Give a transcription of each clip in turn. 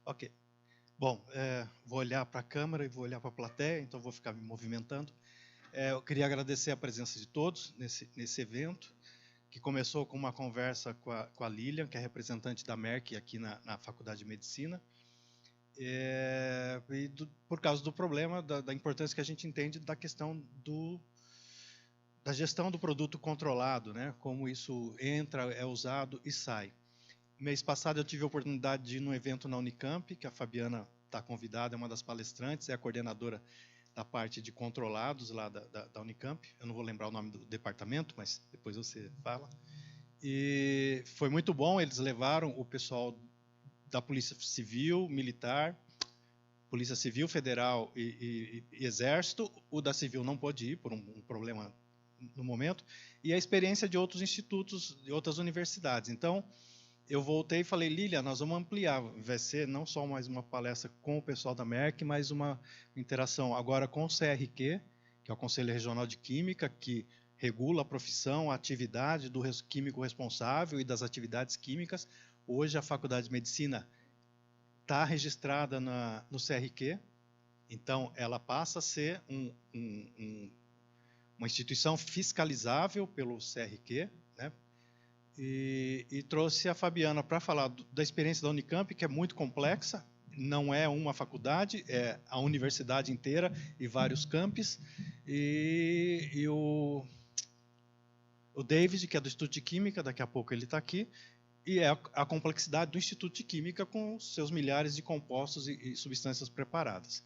Ok. Bom, vou olhar para a câmera e vou olhar para a plateia, então vou ficar me movimentando. Eu queria agradecer a presença de todos nesse evento, que começou com uma conversa com a Lilian, que é representante da Merck aqui na Faculdade de Medicina, por causa do problema, da importância que a gente entende da questão da gestão do produto controlado, né? Como isso entra, é usado e sai. Mês passado eu tive a oportunidade de ir num evento na Unicamp, que a Fabiana está convidada, é uma das palestrantes, é a coordenadora da parte de controlados lá da Unicamp. Eu não vou lembrar o nome do departamento, mas depois você fala. E foi muito bom, eles levaram o pessoal da Polícia Civil, Militar, Polícia Civil Federal e Exército. O da Civil não pôde ir por um problema no momento, e a experiência de outros institutos, de outras universidades. Então, eu voltei e falei, Lília, nós vamos ampliar, vai ser não só mais uma palestra com o pessoal da Merck, mas uma interação agora com o CRQ, que é o Conselho Regional de Química, que regula a profissão, a atividade do químico responsável e das atividades químicas. Hoje a Faculdade de Medicina está registrada no CRQ, então ela passa a ser uma instituição fiscalizável pelo CRQ, né? E trouxe a Fabiana para falar da experiência da Unicamp, que é muito complexa, não é uma faculdade, é a universidade inteira e vários campos, e o David, que é do Instituto de Química, daqui a pouco ele está aqui, e é a complexidade do Instituto de Química com seus milhares de compostos e substâncias preparadas.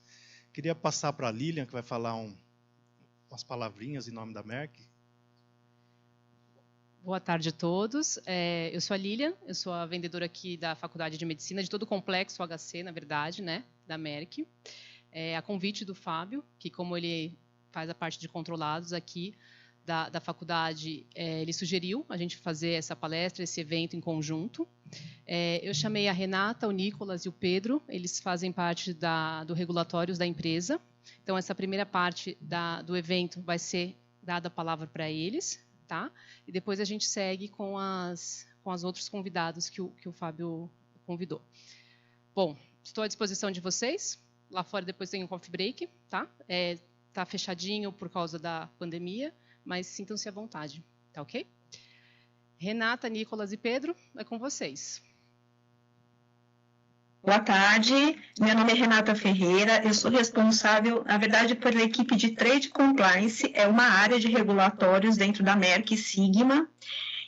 Queria passar para a Lilian, que vai falar umas palavrinhas em nome da Merck. Boa tarde a todos. Eu sou a Lilian, eu sou a vendedora aqui da Faculdade de Medicina, de todo o complexo HC, na verdade, né, da Merck. A convite do Fábio, que como ele faz a parte de controlados aqui da faculdade, ele sugeriu a gente fazer essa palestra, esse evento em conjunto. Eu chamei a Renata, o Nicolas e o Pedro, eles fazem parte do regulatórios da empresa. Então, essa primeira parte do evento vai ser dada a palavra para eles, tá? E depois a gente segue com os outros convidados que o Fábio convidou. Bom, estou à disposição de vocês. Lá fora depois tem um coffee break, tá? Tá fechadinho por causa da pandemia, mas sintam-se à vontade, tá ok? Renata, Nicolas e Pedro, é com vocês. Boa tarde, meu nome é Renata Ferreira, eu sou responsável, na verdade, pela equipe de Trade Compliance, é uma área de regulatórios dentro da Merck Sigma,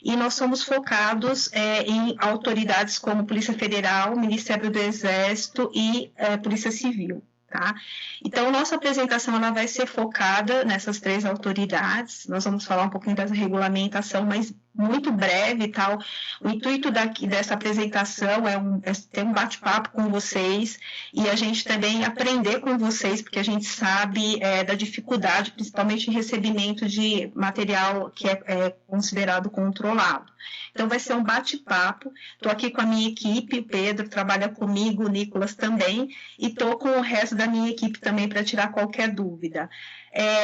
e nós somos focados em autoridades como Polícia Federal, Ministério do Exército e Polícia Civil. Tá? Então, nossa apresentação ela vai ser focada nessas três autoridades, nós vamos falar um pouquinho da regulamentação, mas muito breve, tal. O intuito dessa apresentação é ter um bate-papo com vocês e a gente também aprender com vocês, porque a gente sabe da dificuldade, principalmente em recebimento de material que é considerado controlado. Então, vai ser um bate-papo. Estou aqui com a minha equipe, o Pedro trabalha comigo, o Nicolas também, e estou com o resto da minha equipe também para tirar qualquer dúvida.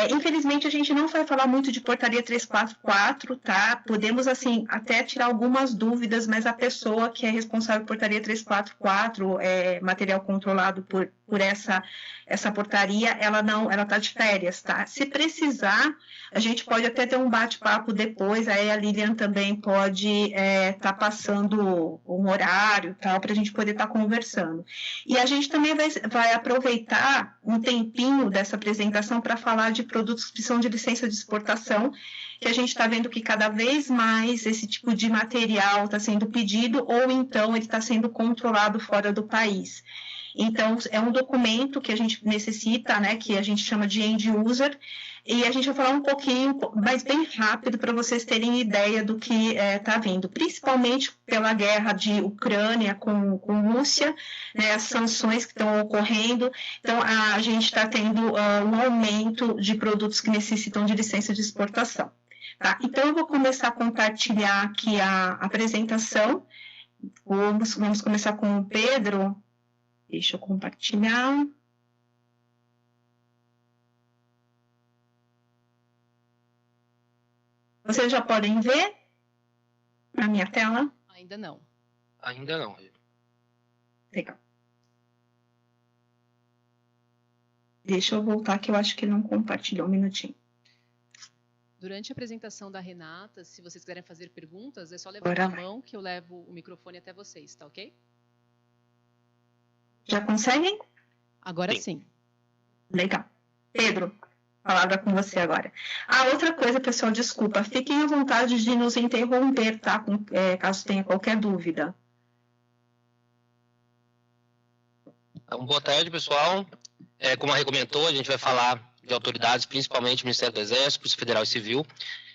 Infelizmente, a gente não vai falar muito de portaria 344, tá? Podemos, assim, até tirar algumas dúvidas, mas a pessoa que é responsável por portaria 344, material controlado por essa portaria, ela está de férias, tá? Se precisar, a gente pode até ter um bate-papo depois, aí a Lilian também pode tá passando um horário, tal, para a gente poder estar conversando. E a gente também vai aproveitar um tempinho dessa apresentação para falar de produtos que precisam de licença de exportação, que a gente está vendo que cada vez mais esse tipo de material está sendo pedido ou então ele está sendo controlado fora do país. Então, é um documento que a gente necessita, né, que a gente chama de end user, e a gente vai falar um pouquinho, mas bem rápido, para vocês terem ideia do que está vindo, principalmente pela guerra de Ucrânia com Rússia, né, as sanções que estão ocorrendo, então a gente está tendo um aumento de produtos que necessitam de licença de exportação. Tá? Então, eu vou começar a compartilhar aqui a apresentação, vamos começar com o Pedro. Deixa eu compartilhar. Vocês já podem ver a minha tela? Ainda não. Ainda não. Legal. Deixa eu voltar que eu acho que ele não compartilhou, um minutinho. Durante a apresentação da Renata, se vocês quiserem fazer perguntas, é só levantar a mão que eu levo o microfone até vocês, tá ok? Já conseguem? Agora sim. Legal. Pedro, palavra com você agora. Outra coisa, pessoal, desculpa, fiquem à vontade de nos interromper, tá? Caso tenha qualquer dúvida. Então, boa tarde, pessoal. Como a Rê comentou, a gente vai falar de autoridades, principalmente Ministério do Exército, Polícia Federal e Civil.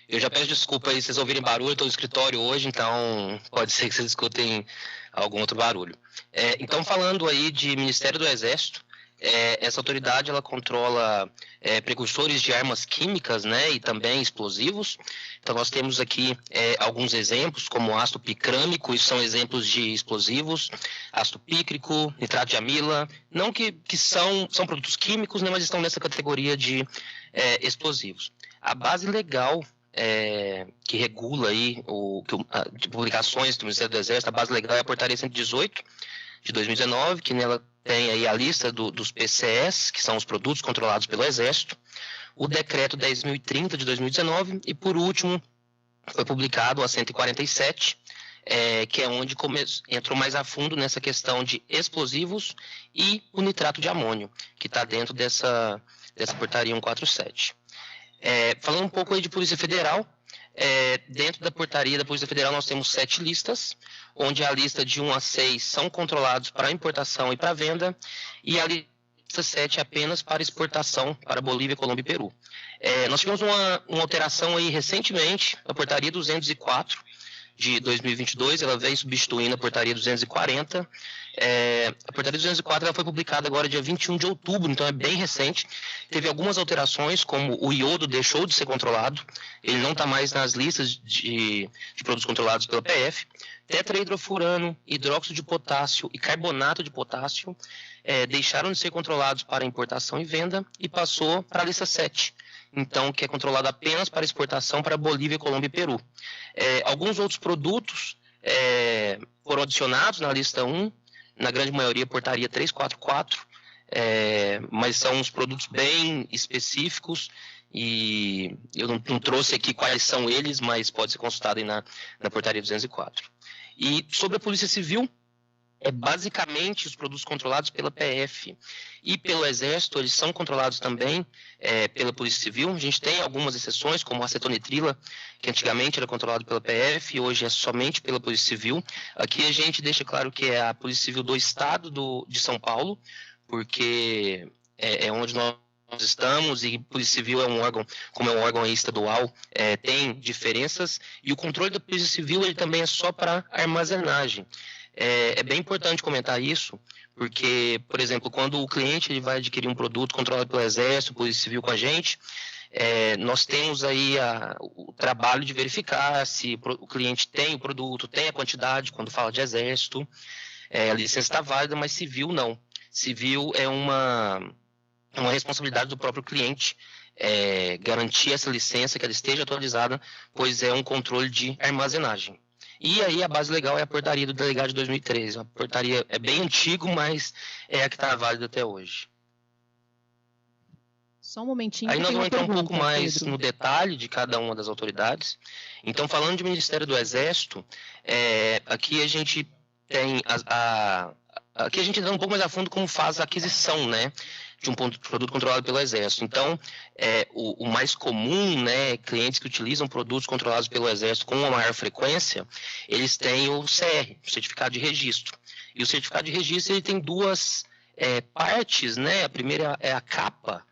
Eu já peço desculpa aí se vocês ouvirem barulho, estou no escritório hoje, então pode ser que vocês escutem algum outro barulho. Então, falando aí de Ministério do Exército, essa autoridade ela controla precursores de armas químicas, né, e também explosivos. Então nós temos aqui alguns exemplos, como ácido picrâmico, isso são exemplos de explosivos, ácido pícrico, nitrato de amila, não que são produtos químicos, né, mas estão nessa categoria de explosivos. A base legal que regula aí de publicações do Ministério do Exército, a base legal é a Portaria 118 de 2019, que nela tem aí a lista dos PCS, que são os produtos controlados pelo Exército, o decreto 10.030 de 2019 e, por último, foi publicado a 147, que é onde entrou mais a fundo nessa questão de explosivos e o nitrato de amônio, que está dentro dessa portaria 147. Falando um pouco aí de Polícia Federal, dentro da portaria da Polícia Federal nós temos 7 listas, onde a lista de 1 a 6 são controlados para importação e para venda, e a lista 7 é apenas para exportação para Bolívia, Colômbia e Peru. Nós tivemos uma alteração aí recentemente, a portaria 204 de 2022, ela veio substituindo a portaria 240. A portaria 204 ela foi publicada agora dia 21 de outubro, então é bem recente. Teve algumas alterações, como o iodo deixou de ser controlado, ele não está mais nas listas de produtos controlados pela PF. Tetrahidrofurano, hidróxido de potássio e carbonato de potássio deixaram de ser controlados para importação e venda e passou para a lista 7. Então, que é controlado apenas para exportação para Bolívia, Colômbia e Peru. Alguns outros produtos foram adicionados na lista 1, na grande maioria portaria 344, mas são uns produtos bem específicos e eu não trouxe aqui quais são eles, mas pode ser consultado aí na portaria 204. E sobre a Polícia Civil, basicamente os produtos controlados pela PF e pelo Exército, eles são controlados também pela Polícia Civil. A gente tem algumas exceções, como a acetonitrila, que antigamente era controlado pela PF e hoje é somente pela Polícia Civil. Aqui a gente deixa claro que é a Polícia Civil do Estado de São Paulo, porque é onde nós estamos, e Polícia Civil é um órgão, como é um órgão estadual, tem diferenças, e o controle da Polícia Civil ele também é só para armazenagem. É bem importante comentar isso, porque, por exemplo, quando o cliente ele vai adquirir um produto controlado pelo Exército, Polícia Civil com a gente, nós temos aí o trabalho de verificar se o cliente tem o produto, tem a quantidade, quando fala de Exército, a licença está válida, mas Civil não. Civil é uma responsabilidade do próprio cliente garantir essa licença, que ela esteja atualizada, pois é um controle de armazenagem. E aí a base legal é a portaria do delegado de 2013. A portaria é bem antiga, mas é a que está válida até hoje. Só um momentinho. Aí nós vamos entrar um pouco mais no detalhe de cada uma das autoridades. Então, falando de Ministério do Exército, aqui a gente tem aqui a gente entra um pouco mais a fundo como faz a aquisição, né, de um produto controlado pelo Exército. Então, o mais comum, né, clientes que utilizam produtos controlados pelo Exército com uma maior frequência, eles têm o CR, o Certificado de Registro. E o Certificado de Registro ele tem duas partes, né? A primeira é a capa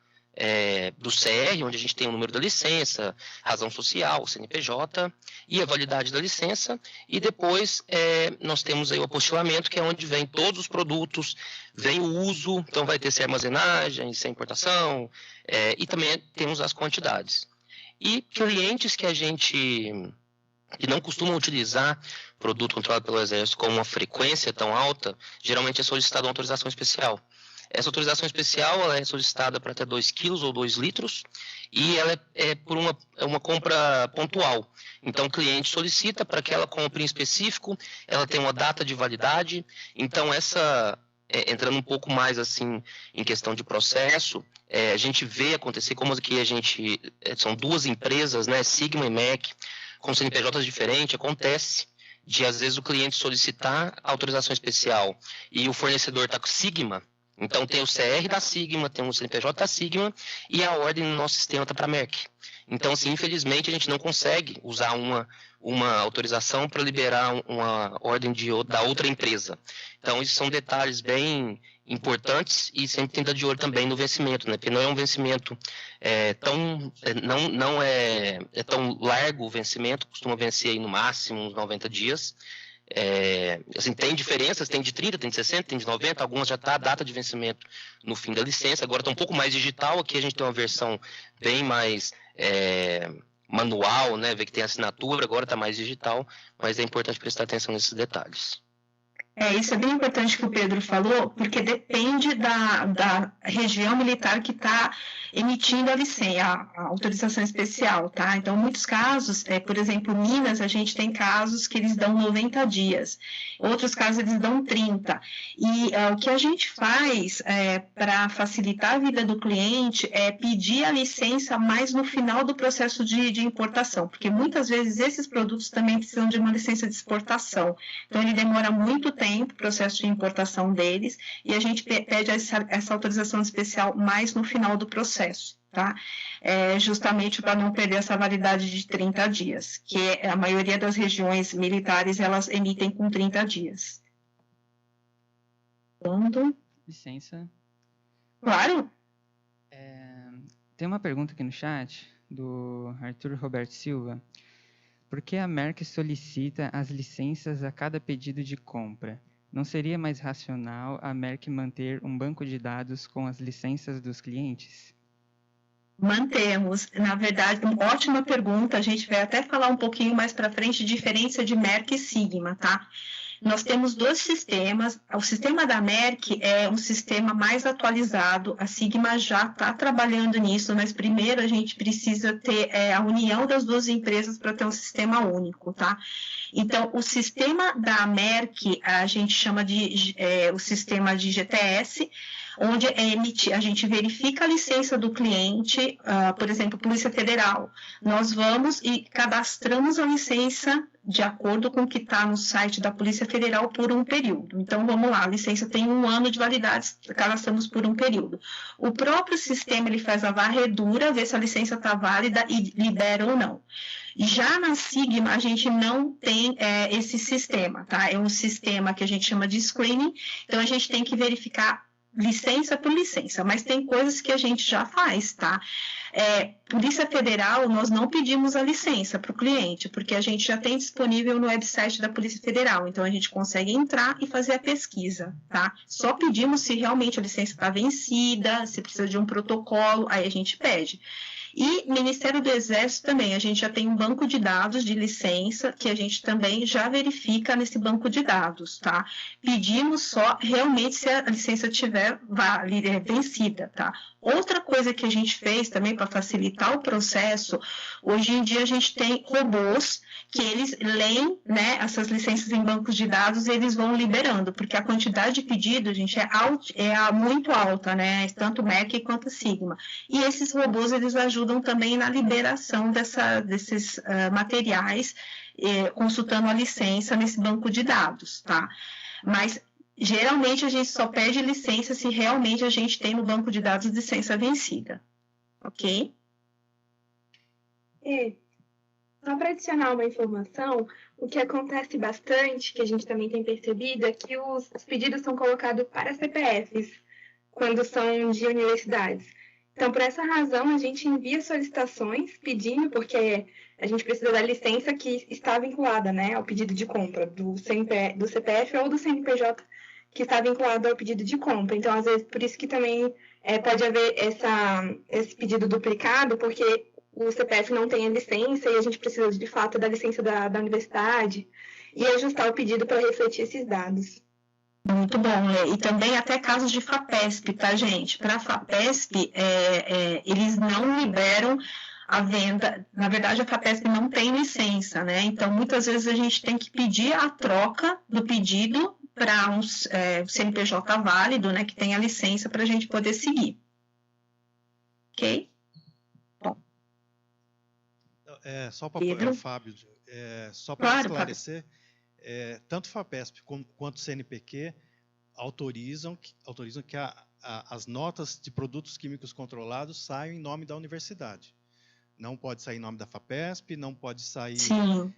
do CR, onde a gente tem o número da licença, razão social, CNPJ e a validade da licença, e depois nós temos aí o apostilamento, que é onde vem todos os produtos, vem o uso, então vai ter se armazenagem, se importação, e também temos as quantidades. E clientes que não costumam utilizar produto controlado pelo Exército com uma frequência tão alta, geralmente é solicitado uma autorização especial. Essa autorização especial ela é solicitada para até 2 quilos ou 2 litros e ela é por uma compra pontual. Então, o cliente solicita para aquela compra em específico, ela tem uma data de validade. Então, essa entrando um pouco mais assim em questão de processo, a gente vê acontecer como que são duas empresas, né, Sigma e MEC, com CNPJs diferentes, acontece de às vezes o cliente solicitar autorização especial e o fornecedor está com Sigma, então tem o CR da Sigma, tem o CNPJ da Sigma e a ordem no nosso sistema está para a MEC. Então, assim, infelizmente, a gente não consegue usar uma autorização para liberar uma ordem da outra empresa. Então, esses são detalhes bem importantes e sempre tem que estar de olho também no vencimento, né? Porque não é um vencimento não é tão largo o vencimento, costuma vencer aí no máximo uns 90 dias. Assim, tem diferenças, tem de 30, tem de 60, tem de 90, algumas já está a data de vencimento no fim da licença, agora está um pouco mais digital, aqui a gente tem uma versão bem mais manual, né, ver que tem assinatura, agora está mais digital, mas é importante prestar atenção nesses detalhes. Isso é bem importante que o Pedro falou, porque depende da região militar que está emitindo a licença, a autorização especial, tá? Então, em muitos casos, por exemplo, Minas, a gente tem casos que eles dão 90 dias, outros casos eles dão 30. E o que a gente faz para facilitar a vida do cliente é pedir a licença mais no final do processo de importação, porque muitas vezes esses produtos também precisam de uma licença de exportação. Então, ele demora muito tempo o processo de importação deles, e a gente pede essa autorização especial mais no final do processo, tá? Justamente para não perder essa validade de 30 dias, que a maioria das regiões militares, elas emitem com 30 dias. Licença. Claro. Tem uma pergunta aqui no chat, do Arthur Roberto Silva. Por que a Merck solicita as licenças a cada pedido de compra? Não seria mais racional a Merck manter um banco de dados com as licenças dos clientes? Mantemos. Na verdade, ótima pergunta. A gente vai até falar um pouquinho mais para frente de diferença de Merck e Sigma, tá? Nós temos dois sistemas. O sistema da Merck é um sistema mais atualizado. A Sigma já está trabalhando nisso, mas primeiro a gente precisa ter a união das duas empresas para ter um sistema único, tá? Então, o sistema da Merck, a gente chama de o sistema de GTS, onde a gente verifica a licença do cliente, por exemplo, Polícia Federal. Nós vamos e cadastramos a licença de acordo com o que está no site da Polícia Federal por um período. Então, vamos lá, a licença tem 1 ano de validade, cadastramos por um período. O próprio sistema, ele faz a varredura, vê se a licença está válida e libera ou não. Já na Sigma, a gente não tem esse sistema, tá? É um sistema que a gente chama de screening, então a gente tem que verificar licença por licença, mas tem coisas que a gente já faz, tá? Polícia Federal, nós não pedimos a licença para o cliente, porque a gente já tem disponível no website da Polícia Federal, então a gente consegue entrar e fazer a pesquisa, tá? Só pedimos se realmente a licença está vencida, se precisa de um protocolo, aí a gente pede. E Ministério do Exército também, a gente já tem um banco de dados de licença, que a gente também já verifica nesse banco de dados, tá? Pedimos só realmente se a licença estiver vencida, tá? Outra coisa que a gente fez também para facilitar o processo, hoje em dia a gente tem robôs que eles leem, né, essas licenças em bancos de dados e eles vão liberando, porque a quantidade de pedidos, gente, é muito alta, né, tanto MEC quanto Sigma. E esses robôs, eles ajudam também na liberação desses materiais, consultando a licença nesse banco de dados, tá? Mas geralmente a gente só pede licença se realmente a gente tem no banco de dados licença vencida, ok? Só para adicionar uma informação, o que acontece bastante, que a gente também tem percebido, é que os pedidos são colocados para CPFs, quando são de universidades. Então, por essa razão, a gente envia solicitações pedindo, porque a gente precisa da licença que está vinculada, né, ao pedido de compra do CPF ou do CNPJ que está vinculado ao pedido de compra. Então, às vezes, por isso que também pode haver esse pedido duplicado, porque o CPF não tem a licença e a gente precisa, de fato, da licença da universidade e ajustar o pedido para refletir esses dados. Muito bom, e também até casos de FAPESP, tá, gente? Para a FAPESP, eles não liberam a venda, na verdade a FAPESP não tem licença, né? Então, muitas vezes a gente tem que pedir a troca do pedido para um CNPJ válido, né, que tenha licença para a gente poder seguir. Ok? Bom. Só para Fábio, só para esclarecer, tanto FAPESP quanto CNPq autorizam que as notas de produtos químicos controlados saiam em nome da universidade. Não pode sair em nome da FAPESP, não pode sair... Sim.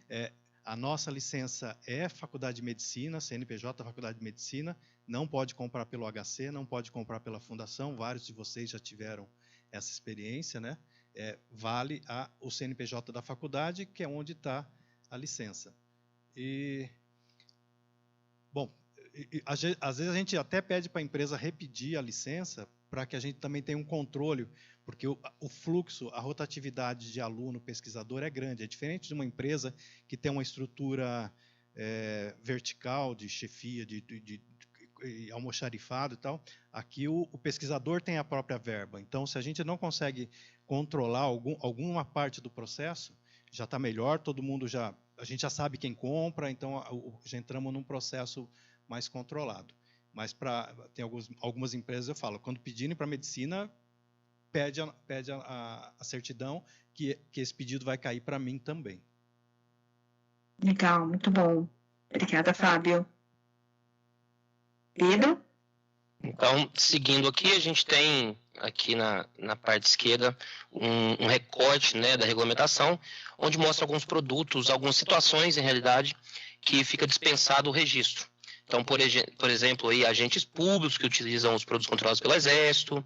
A nossa licença é Faculdade de Medicina, CNPJ Faculdade de Medicina, não pode comprar pelo HC, não pode comprar pela Fundação, vários de vocês já tiveram essa experiência, né? Vale o CNPJ da faculdade, que é onde está a licença. Bom, às vezes a gente até pede para a empresa repetir a licença para que a gente também tenha um controle, porque o fluxo, a rotatividade de aluno pesquisador é grande. É diferente de uma empresa que tem uma estrutura vertical de chefia, de almoxarifado e tal. Aqui o pesquisador tem a própria verba. Então, se a gente não consegue controlar alguma parte do processo, já está melhor, a gente já sabe quem compra, então já entramos num processo mais controlado. Mas tem algumas empresas, eu falo, quando pedirem para medicina, pede a certidão que esse pedido vai cair para mim também. Legal, muito bom. Obrigada, Fábio. Pedro? Então, seguindo aqui, a gente tem aqui na parte esquerda um recorte, né, da regulamentação, onde mostra alguns produtos, algumas situações, em realidade, que fica dispensado o registro. Então, por exemplo, aí, agentes públicos que utilizam os produtos controlados pelo Exército,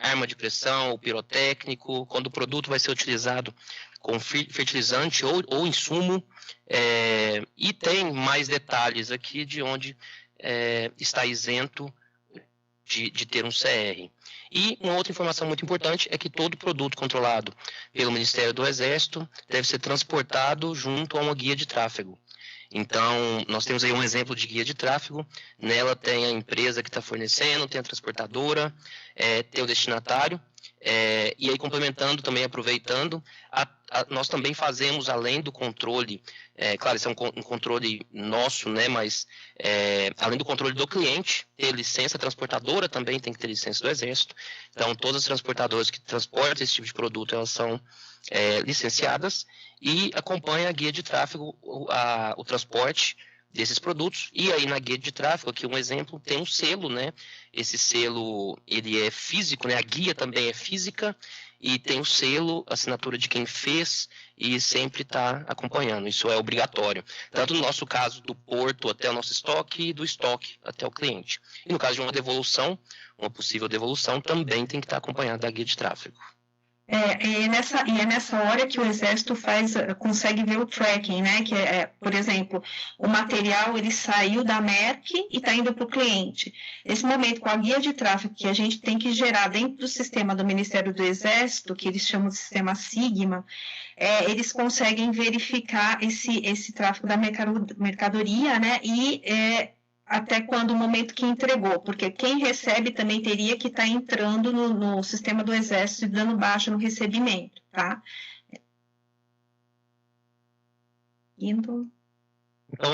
arma de pressão, ou pirotécnico, quando o produto vai ser utilizado com fertilizante ou insumo, e tem mais detalhes aqui de onde está isento de ter um CR. E uma outra informação muito importante é que todo produto controlado pelo Ministério do Exército deve ser transportado junto a uma guia de tráfego. Então, nós temos aí um exemplo de guia de tráfego, nela tem a empresa que está fornecendo, tem a transportadora, tem o destinatário, e aí complementando também, aproveitando, nós também fazemos, além do controle, claro, isso é um controle nosso, né, mas além do controle do cliente, ter licença transportadora também tem que ter licença do Exército. Então, todas as transportadoras que transportam esse tipo de produto, elas são licenciadas e acompanha a guia de tráfego, o transporte desses produtos. E aí na guia de tráfego, aqui um exemplo, tem um selo, né? Esse selo, ele é físico, né? A guia também é física e tem o selo, assinatura de quem fez e sempre está acompanhando. Isso é obrigatório. Tanto no nosso caso do porto até o nosso estoque e do estoque até o cliente. E no caso de uma devolução, uma possível devolução, também tem que estar acompanhada da guia de tráfego. E é nessa hora que o Exército consegue ver o tracking, né? Que por exemplo, o material ele saiu da Merck e está indo para o cliente. Nesse momento, com a guia de tráfego que a gente tem que gerar dentro do sistema do Ministério do Exército, que eles chamam de sistema Sigma, eles conseguem verificar esse tráfego da mercadoria, né? E até quando o momento que entregou, porque quem recebe também teria que estar entrando no sistema do Exército e dando baixa no recebimento, tá? Então,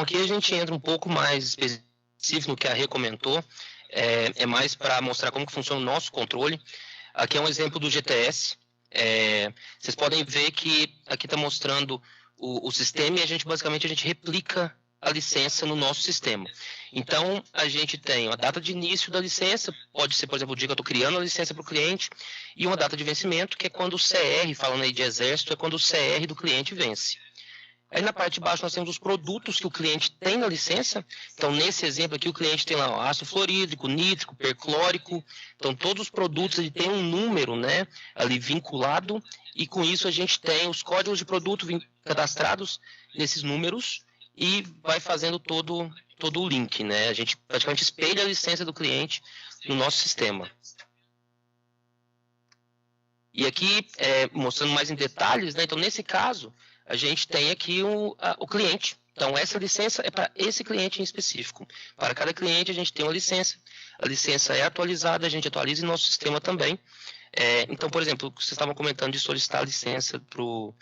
aqui a gente entra um pouco mais específico no que a Rê comentou, é mais para mostrar como que funciona o nosso controle. Aqui é um exemplo do GTS. Vocês podem ver que aqui está mostrando o sistema e a gente replica a licença no nosso sistema. Então, a gente tem a data de início da licença, pode ser, por exemplo, o dia que eu estou criando a licença para o cliente, e uma data de vencimento, que é quando o CR, falando aí de Exército, é quando o CR do cliente vence. Aí na parte de baixo nós temos os produtos que o cliente tem na licença. Então, nesse exemplo aqui, o cliente tem lá o ácido fluorídrico, nítrico, perclórico. Então, todos os produtos ele tem um número, né, ali vinculado, e com isso a gente tem os códigos de produto cadastrados nesses números, e vai fazendo todo o link, né? A gente praticamente espelha a licença do cliente no nosso sistema. E aqui, mostrando mais em detalhes, né? Então, nesse caso, a gente tem aqui o cliente. Então, essa licença é para esse cliente em específico. Para cada cliente, a gente tem uma licença. A licença é atualizada, a gente atualiza em nosso sistema também. Então, por exemplo, vocês estavam comentando de solicitar a licença para o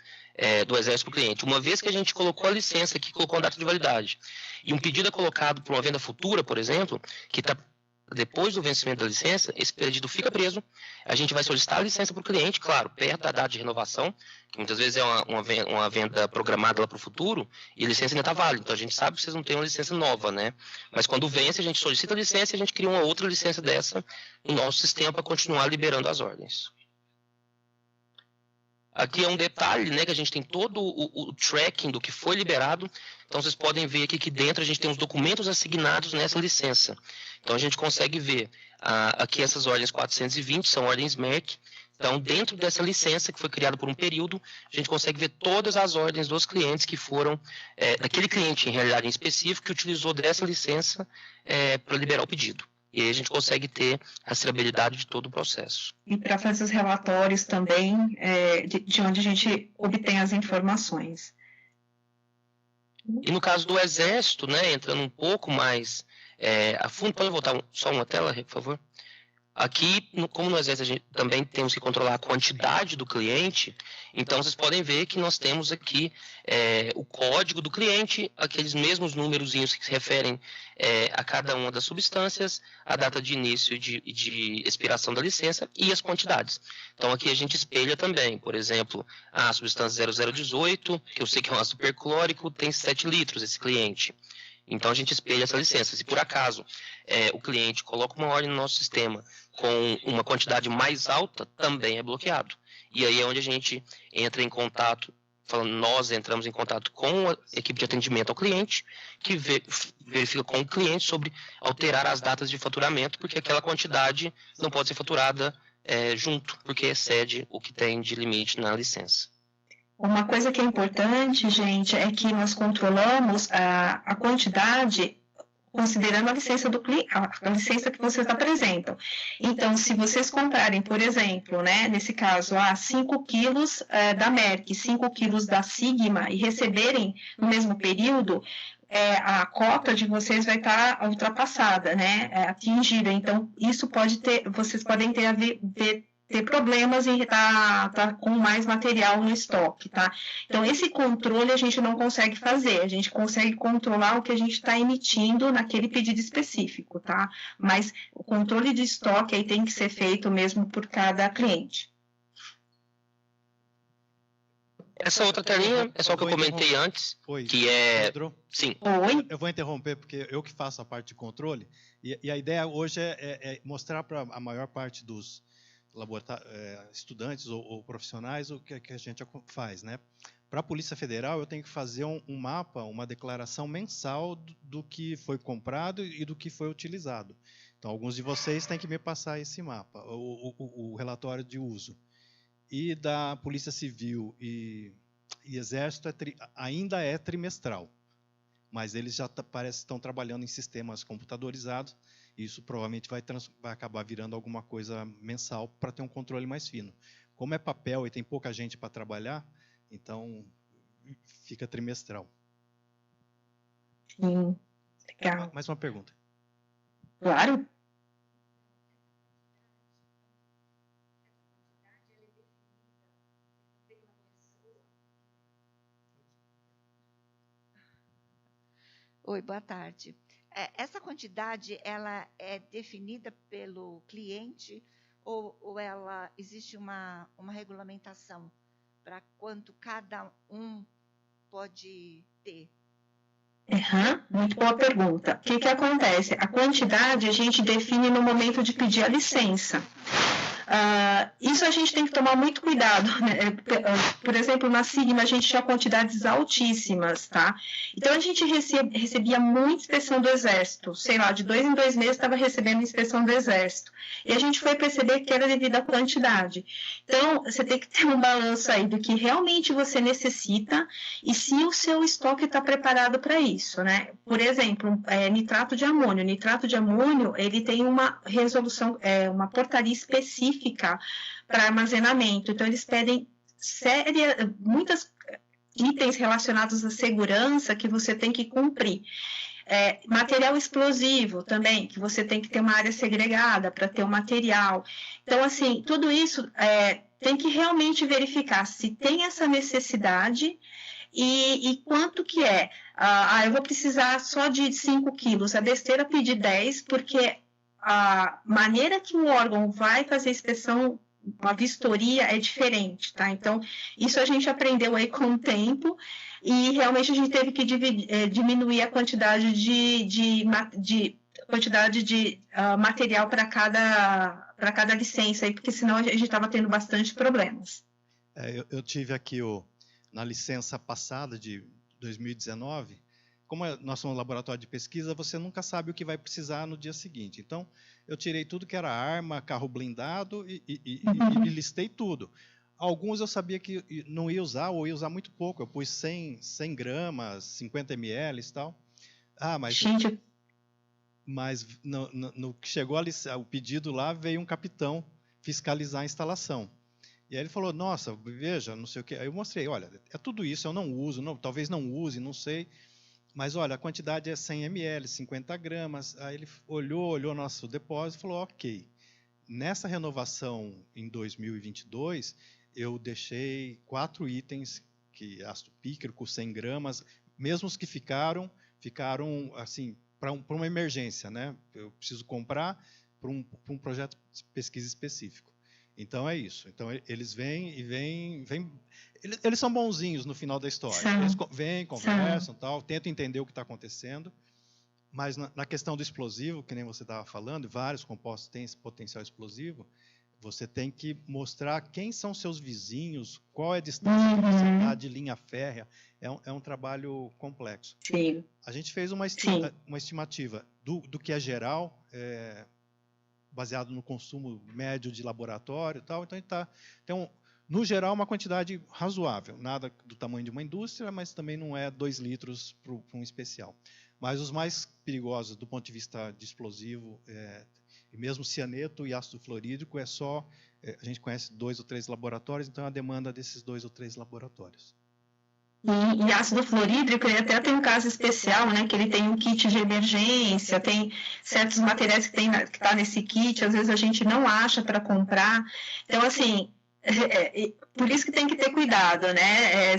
do Exército para o cliente. Uma vez que a gente colocou a licença aqui, colocou a data de validade, e um pedido é colocado para uma venda futura, por exemplo, que está depois do vencimento da licença, esse pedido fica preso, a gente vai solicitar a licença para o cliente, claro, perto da data de renovação, que muitas vezes é uma venda programada lá para o futuro, e a licença ainda está válida, então a gente sabe que vocês não têm uma licença nova, né? Mas quando vence, a gente solicita a licença e a gente cria uma outra licença dessa no nosso sistema para continuar liberando as ordens. Aqui é um detalhe, né, que a gente tem todo o tracking do que foi liberado. Então, vocês podem ver aqui que dentro a gente tem os documentos assignados nessa licença. Então, a gente consegue ver aqui essas ordens 420, são ordens MERC. Então, dentro dessa licença, que foi criada por um período, a gente consegue ver todas as ordens dos clientes que foram, daquele cliente, em realidade, em específico, que utilizou dessa licença para liberar o pedido. E aí a gente consegue ter a rastreabilidade de todo o processo. E para fazer os relatórios também, de onde a gente obtém as informações. E no caso do Exército, né, entrando um pouco mais a fundo, pode voltar só uma tela, por favor? Aqui, como no Exército a gente também temos que controlar a quantidade do cliente, então vocês podem ver que nós temos aqui o código do cliente, aqueles mesmos númerozinhos que se referem a cada uma das substâncias, a data de início e de expiração da licença e as quantidades. Então aqui a gente espelha também, por exemplo, a substância 0018, que eu sei que é um ácido perclórico, tem 7 litros esse cliente. Então a gente espelha essa licença. Se por acaso o cliente coloca uma ordem no nosso sistema com uma quantidade mais alta, também é bloqueado. E aí é onde a gente entra em contato, nós entramos em contato com a equipe de atendimento ao cliente, que verifica com o cliente sobre alterar as datas de faturamento, porque aquela quantidade não pode ser faturada junto, porque excede o que tem de limite na licença. Uma coisa que é importante, gente, é que nós controlamos a quantidade considerando a licença do cliente, a licença que vocês apresentam. Então, se vocês comprarem, por exemplo, né, nesse caso, 5 quilos da Merck, 5 quilos da Sigma e receberem no mesmo período, a cota de vocês vai estar ultrapassada, né, atingida. Então, isso pode ter, vocês podem ter problemas em estar com mais material no estoque, tá? Então, esse controle a gente não consegue fazer, a gente consegue controlar o que a gente está emitindo naquele pedido específico, tá? Mas o controle de estoque aí tem que ser feito mesmo por cada cliente. Essa outra telinha é só o que eu comentei antes, que é... Pedro? Sim. Oi? Eu vou interromper, porque eu que faço a parte de controle, e a ideia hoje é mostrar para a maior parte dos estudantes ou profissionais o que a gente faz, né? Para a Polícia Federal, eu tenho que fazer um mapa, uma declaração mensal do que foi comprado e do que foi utilizado. Então, alguns de vocês têm que me passar esse mapa, o relatório de uso. E da Polícia Civil e Exército ainda é trimestral, mas eles já parece que estão trabalhando em sistemas computadorizados. Isso provavelmente vai acabar virando alguma coisa mensal para ter um controle mais fino. Como é papel e tem pouca gente para trabalhar, então fica trimestral. Sim, legal. Mais uma pergunta. Claro. Oi, boa tarde. Essa quantidade, ela é definida pelo cliente ou ela existe uma regulamentação para quanto cada um pode ter? Muito boa pergunta. O que acontece? A quantidade a gente define no momento de pedir a licença. Isso a gente tem que tomar muito cuidado, né? Por exemplo, na Sigma a gente tinha quantidades altíssimas, tá? Então a gente recebia muita inspeção do Exército, sei lá, de 2 em 2 meses estava recebendo inspeção do Exército. E a gente foi perceber que era devido à quantidade. Então, você tem que ter um balanço aí do que realmente você necessita e se o seu estoque está preparado para isso, né? Por exemplo, nitrato de amônio. Nitrato de amônio, ele tem uma resolução, uma portaria específica para armazenamento. Então, eles pedem muitos itens relacionados à segurança que você tem que cumprir. Material explosivo também, que você tem que ter uma área segregada para ter o material. Então, assim, tudo isso tem que realmente verificar se tem essa necessidade e quanto que é. Eu vou precisar só de 5 quilos, é besteira pedir 10, porque a maneira que o órgão vai fazer a inspeção, a vistoria é diferente, tá? Então, isso a gente aprendeu aí com o tempo e realmente a gente teve que diminuir a quantidade de material para cada licença, aí, porque senão a gente estava tendo bastante problemas. Eu tive aqui na licença passada de 2019, como nós somos um laboratório de pesquisa, você nunca sabe o que vai precisar no dia seguinte. Então, eu tirei tudo que era arma, carro blindado e listei tudo. Alguns eu sabia que não ia usar, ou ia usar muito pouco. Eu pus 100 gramas, 50 ml e tal. Mas no que chegou o pedido lá, veio um capitão fiscalizar a instalação. E aí ele falou, nossa, veja, não sei o quê. Aí eu mostrei, olha, é tudo isso, eu não uso, talvez não use, não sei. Mas, olha, a quantidade é 100 ml, 50 gramas. Aí ele olhou nosso depósito e falou, ok. Nessa renovação em 2022, eu deixei 4 itens, que ácido pícrico, 100 gramas, mesmo os que ficaram assim, para uma emergência, né? Eu preciso comprar para um projeto de pesquisa específico. Então, é isso. Então, eles vêm. Eles são bonzinhos no final da história. Eles vêm, conversam, tal, tentam entender o que está acontecendo, mas na questão do explosivo, que nem você estava falando, vários compostos têm esse potencial explosivo, você tem que mostrar quem são seus vizinhos, qual é a distância que você está de linha férrea. É um trabalho complexo. Sim. A gente fez uma estimativa do que é geral, baseado no consumo médio de laboratório e tal. Então, a gente tem, no geral, uma quantidade razoável. Nada do tamanho de uma indústria, mas também não é 2 litros para um especial. Mas os mais perigosos, do ponto de vista de explosivo, e mesmo cianeto e ácido fluorídrico, a gente conhece 2 ou 3 laboratórios, então é a demanda desses 2 ou 3 laboratórios. E ácido fluorídrico, ele até tem um caso especial, né, que ele tem um kit de emergência, tem certos materiais que está nesse kit, às vezes a gente não acha para comprar. Então, assim, por isso que tem que ter cuidado, né?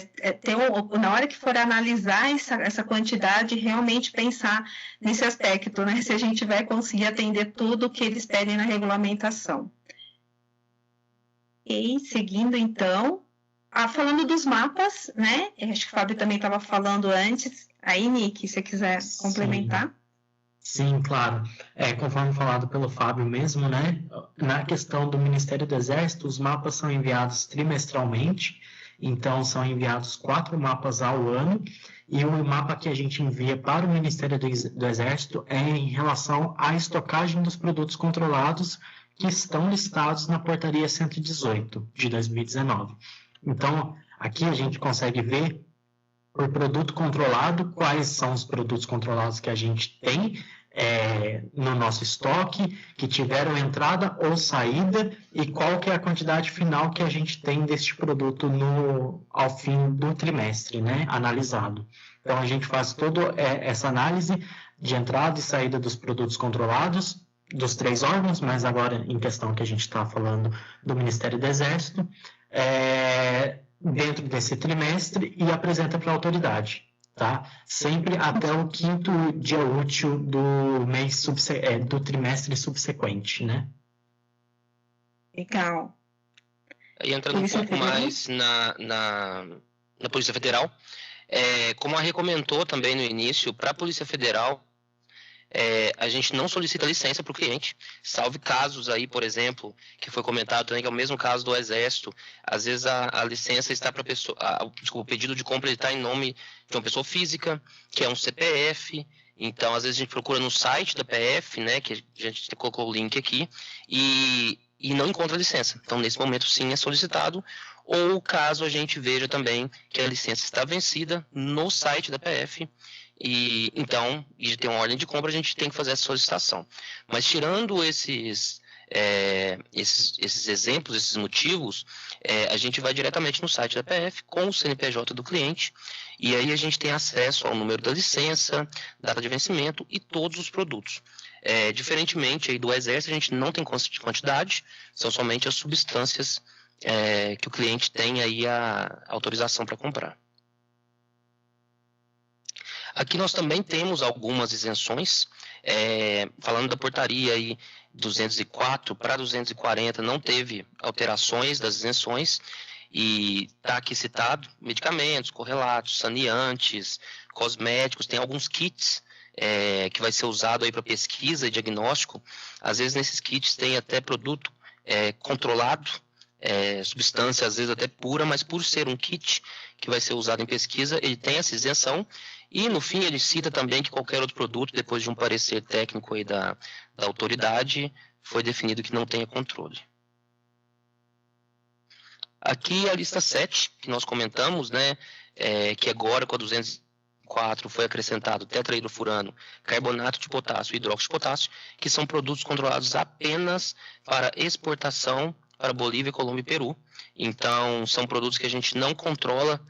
Na hora que for analisar essa quantidade, realmente pensar nesse aspecto, né? Se a gente vai conseguir atender tudo o que eles pedem na regulamentação. E seguindo, então, falando dos mapas, né? Acho que o Fábio também estava falando antes. Aí, Nick, se você quiser complementar. Sim, claro. Conforme falado pelo Fábio mesmo, né? Na questão do Ministério do Exército, os mapas são enviados trimestralmente, então são enviados 4 mapas ao ano, e o mapa que a gente envia para o Ministério do Exército é em relação à estocagem dos produtos controlados que estão listados na Portaria 118 de 2019. Então, aqui a gente consegue ver, por produto controlado, quais são os produtos controlados que a gente tem no nosso estoque, que tiveram entrada ou saída, e qual que é a quantidade final que a gente tem deste produto ao fim do trimestre, né, analisado. Então, a gente faz toda essa análise de entrada e saída dos produtos controlados, dos 3 órgãos, mas agora em questão que a gente está falando do Ministério do Exército, dentro desse trimestre, e apresenta para a autoridade, tá? Sempre até o 5º dia útil do trimestre subsequente, né? Legal. E entrando um pouco mais na Polícia Federal, como a Rê comentou também no início, para a Polícia Federal, a gente não solicita licença para o cliente, salve casos aí, por exemplo, que foi comentado também, que é o mesmo caso do Exército. Às vezes a licença está para a pessoa, o pedido de compra está em nome de uma pessoa física, que é um CPF. Então, às vezes a gente procura no site da PF, né, que a gente colocou o link aqui, e não encontra licença. Então, nesse momento, sim, é solicitado. Ou caso a gente veja também que a licença está vencida no site da PF, e tem uma ordem de compra, a gente tem que fazer essa solicitação. Mas tirando esses esses exemplos, esses motivos, a gente vai diretamente no site da PF com o CNPJ do cliente, e aí a gente tem acesso ao número da licença, data de vencimento e todos os produtos. Diferentemente aí do Exército, a gente não tem quantidade, são somente as substâncias que o cliente tem aí a autorização para comprar. Aqui nós também temos algumas isenções, falando da portaria aí 204 para 240, não teve alterações das isenções, e está aqui citado medicamentos, correlatos, saneantes, cosméticos, tem alguns kits que vai ser usado aí para pesquisa e diagnóstico. Às vezes nesses kits tem até produto controlado, substância às vezes até pura, mas por ser um kit que vai ser usado em pesquisa, ele tem essa isenção. E no fim ele cita também que qualquer outro produto, depois de um parecer técnico aí da autoridade, foi definido que não tenha controle. Aqui a lista 7, que nós comentamos, né, que agora com a 204 foi acrescentado tetrahidrofurano, carbonato de potássio e hidróxido de potássio, que são produtos controlados apenas para exportação para Bolívia, Colômbia e Peru. Então, são produtos que a gente não controla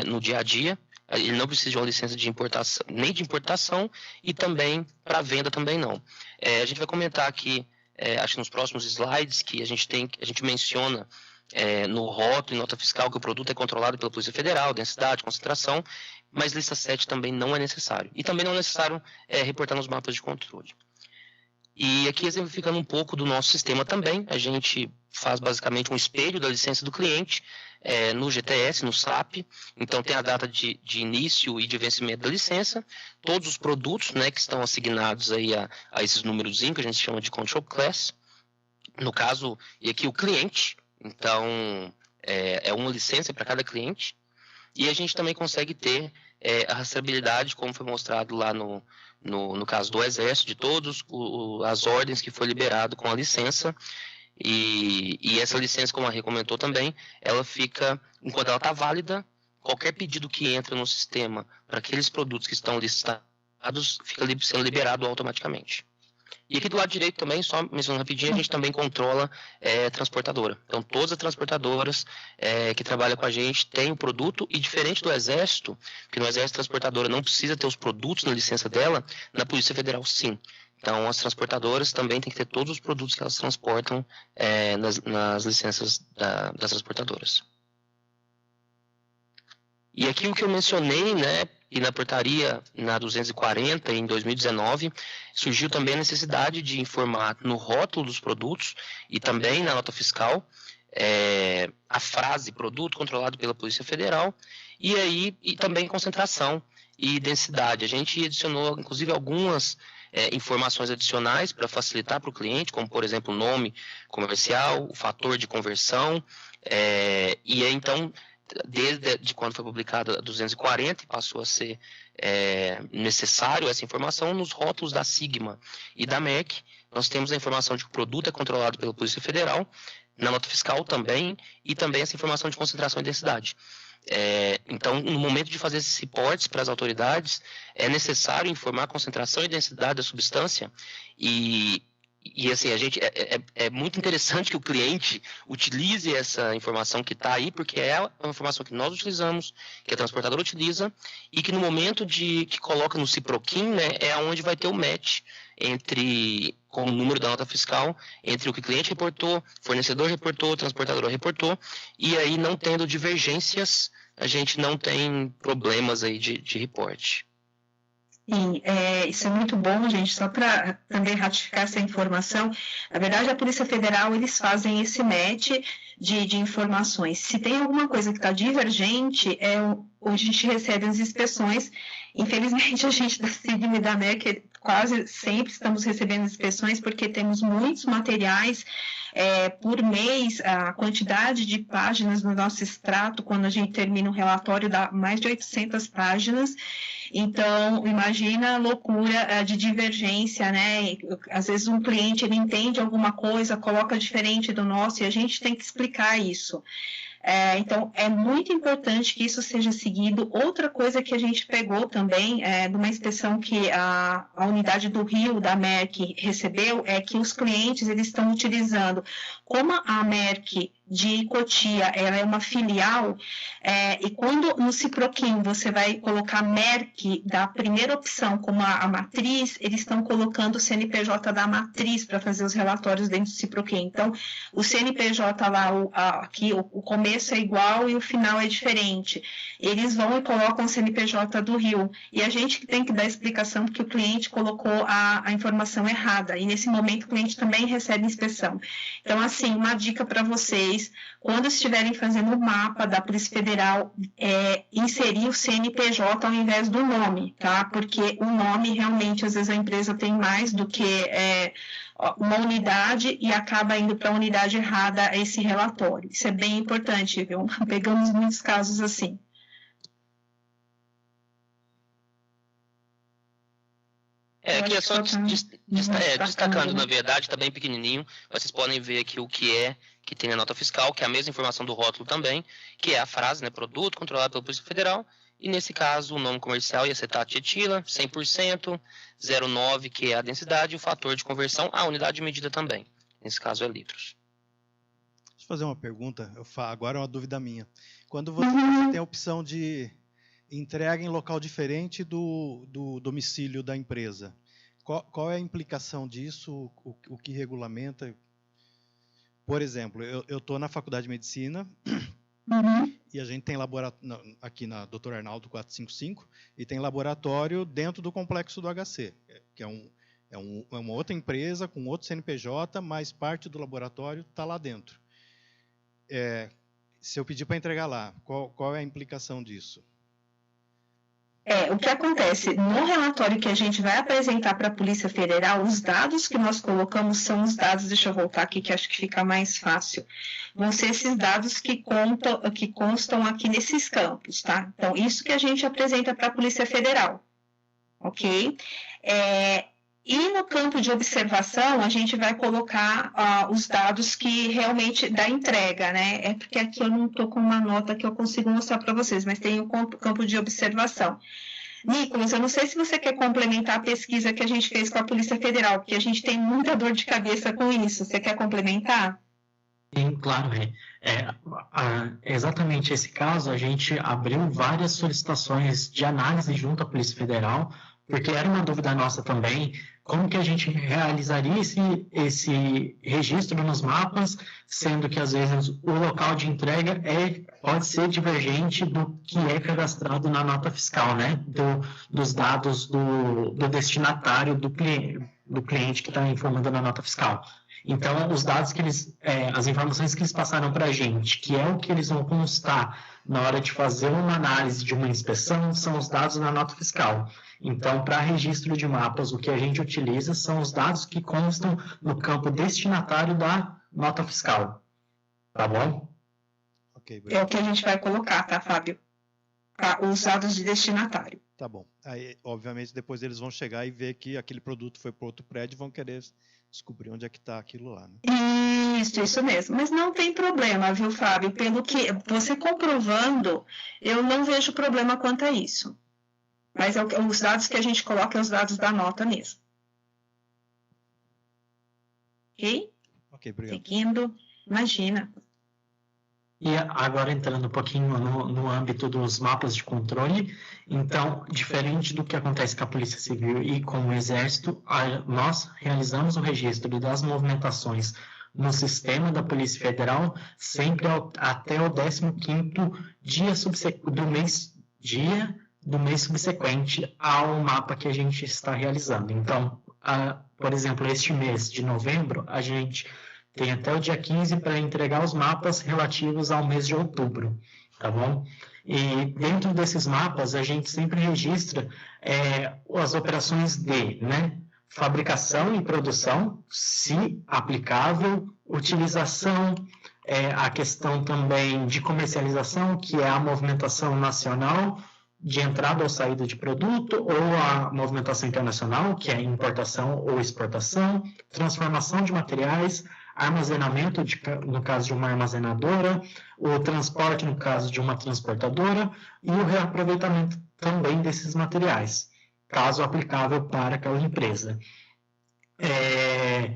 no dia a dia. Ele não precisa de uma licença de importação, nem de importação, e também para venda também não. A gente vai comentar aqui, acho que nos próximos slides, que a gente menciona no rótulo e nota fiscal que o produto é controlado pela Polícia Federal, densidade, concentração, mas lista 7 também não é necessário. E também não é necessário reportar nos mapas de controle. E aqui exemplificando um pouco do nosso sistema também, a gente faz basicamente um espelho da licença do cliente no GTS, no SAP. Então tem a data de início e de vencimento da licença, todos os produtos, né, que estão assignados aí a esses números que a gente chama de Control Class. No caso, e aqui o cliente, então é uma licença para cada cliente. E a gente também consegue ter a rastreabilidade, como foi mostrado lá no caso do Exército, de todas as ordens que foi liberado com a licença. E essa licença, como a Rê comentou também, ela fica, enquanto ela está válida, qualquer pedido que entra no sistema para aqueles produtos que estão listados, fica sendo liberado automaticamente. E aqui do lado direito também, só mencionando rapidinho, a gente também controla transportadora. Então, todas as transportadoras que trabalham com a gente têm o produto, e diferente do Exército, porque no Exército a transportadora não precisa ter os produtos na licença dela, na Polícia Federal sim. Então, as transportadoras também têm que ter todos os produtos que elas transportam nas licenças das transportadoras. E aqui o que eu mencionei, né, e na portaria, na 240, em 2019, surgiu também a necessidade de informar no rótulo dos produtos e também na nota fiscal a frase produto controlado pela Polícia Federal e também concentração e densidade. A gente adicionou, inclusive, algumas informações adicionais para facilitar para o cliente, como, por exemplo, o nome comercial, o fator de conversão, e aí, então, desde quando foi publicada a 240, passou a ser necessário essa informação nos rótulos da Sigma e da Merck. Nós temos a informação de que o produto é controlado pela Polícia Federal, na nota fiscal também, e também essa informação de concentração e densidade. Então, no momento de fazer esses reportes para as autoridades, é necessário informar a concentração e densidade da substância, e assim, é muito interessante que o cliente utilize essa informação que está aí, porque é uma informação que nós utilizamos, que a transportadora utiliza, e que no momento que coloca no Ciproquim, né, é onde vai ter o match com o número da nota fiscal, entre o que o cliente reportou, fornecedor reportou, transportadora reportou, e aí não tendo divergências, a gente não tem problemas aí de reporte. Sim, isso é muito bom, gente, só para também ratificar essa informação. Na verdade, a Polícia Federal, eles fazem esse match de informações. Se tem alguma coisa que está divergente, hoje a gente recebe as inspeções. Infelizmente, a gente da Sigma e da Merck quase sempre estamos recebendo inspeções, porque temos muitos materiais por mês. A quantidade de páginas no nosso extrato, quando a gente termina um relatório, dá mais de 800 páginas. Então, imagina a loucura de divergência, né? Às vezes um cliente ele entende alguma coisa, coloca diferente do nosso, e a gente tem que explicar isso. Então, é muito importante que isso seja seguido. Outra coisa que a gente pegou também, de uma inspeção que a unidade do Rio, da Merck, recebeu, é que os clientes eles estão utilizando, como a Merck de Cotia, ela é uma filial, e quando no Ciproquim você vai colocar Merck da primeira opção como a matriz, eles estão colocando o CNPJ da matriz para fazer os relatórios dentro do Ciproquim. Então, o CNPJ lá, aqui, o começo é igual e o final é diferente. Eles vão e colocam o CNPJ do Rio. E a gente tem que dar explicação porque o cliente colocou a informação errada. E nesse momento o cliente também recebe inspeção. Então, assim, uma dica para vocês, quando estiverem fazendo o mapa da Polícia Federal, inserir o CNPJ ao invés do nome, tá? Porque o nome, realmente, às vezes a empresa tem mais do que uma unidade e acaba indo para a unidade errada esse relatório. Isso é bem importante, viu? Pegamos muitos casos assim. Aqui é só destacando, na verdade, está bem pequenininho. Vocês podem ver aqui o que tem na nota fiscal, que é a mesma informação do rótulo também, que é a frase, né, produto controlado pela Polícia Federal, e nesse caso o nome comercial e acetato de etila, 100%, 0,9, que é a densidade, e o fator de conversão, a unidade de medida também. Nesse caso é litros. Deixa eu fazer uma pergunta, agora é uma dúvida minha. Quando você tem a opção de entrega em local diferente do domicílio da empresa, qual é a implicação disso, o que regulamenta? Por exemplo, eu estou na Faculdade de Medicina e a gente tem laboratório aqui na Dr. Arnaldo 455 e tem laboratório dentro do complexo do HC, que é uma outra empresa com outro CNPJ, mas parte do laboratório está lá dentro. Se eu pedir para entregar lá, qual é a implicação disso? O que acontece, no relatório que a gente vai apresentar para a Polícia Federal, os dados que nós colocamos são os dados, deixa eu voltar aqui que acho que fica mais fácil, vão ser esses dados que constam aqui nesses campos, tá? Então, isso que a gente apresenta para a Polícia Federal, ok? E no campo de observação, a gente vai colocar os dados que realmente da entrega, né? É porque aqui eu não estou com uma nota que eu consigo mostrar para vocês, mas tem o campo de observação. Nicolas, eu não sei se você quer complementar a pesquisa que a gente fez com a Polícia Federal, porque a gente tem muita dor de cabeça com isso. Você quer complementar? Sim, claro. Exatamente esse caso, a gente abriu várias solicitações de análise junto à Polícia Federal, porque era uma dúvida nossa também, como que a gente realizaria esse registro nos mapas, sendo que às vezes o local de entrega pode ser divergente do que é cadastrado na nota fiscal, né? Dos dados do destinatário do cliente que está informando na nota fiscal. Então, os dados que as informações que eles passaram para a gente, que é o que eles vão constar na hora de fazer uma análise de uma inspeção, são os dados na nota fiscal. Então, para registro de mapas, o que a gente utiliza são os dados que constam no campo destinatário da nota fiscal. Tá bom? Okay, é o que a gente vai colocar, tá, Fábio? Os dados de destinatário. Tá bom. Aí, obviamente, depois eles vão chegar e ver que aquele produto foi para outro prédio e vão querer descobrir onde é que está aquilo lá, né? Isso mesmo. Mas não tem problema, viu, Fábio? Pelo que você comprovando, eu não vejo problema quanto a isso. Mas os dados que a gente coloca é os dados da nota mesmo. Ok? Ok, obrigado. Seguindo, imagina. E agora entrando um pouquinho no âmbito dos mapas de controle, então, diferente do que acontece com a Polícia Civil e com o Exército, nós realizamos o registro das movimentações no sistema da Polícia Federal sempre até o 15º dia do mês subsequente ao mapa que a gente está realizando. Então, por exemplo, este mês de novembro, a gente tem até o dia 15 para entregar os mapas relativos ao mês de outubro, tá bom? E dentro desses mapas, a gente sempre registra as operações de, né, fabricação e produção, se aplicável, utilização, a questão também de comercialização, que é a movimentação nacional de entrada ou saída de produto, ou a movimentação internacional, que é importação ou exportação, transformação de materiais, armazenamento, no caso de uma armazenadora, o transporte, no caso de uma transportadora, e o reaproveitamento também desses materiais, caso aplicável para aquela empresa. É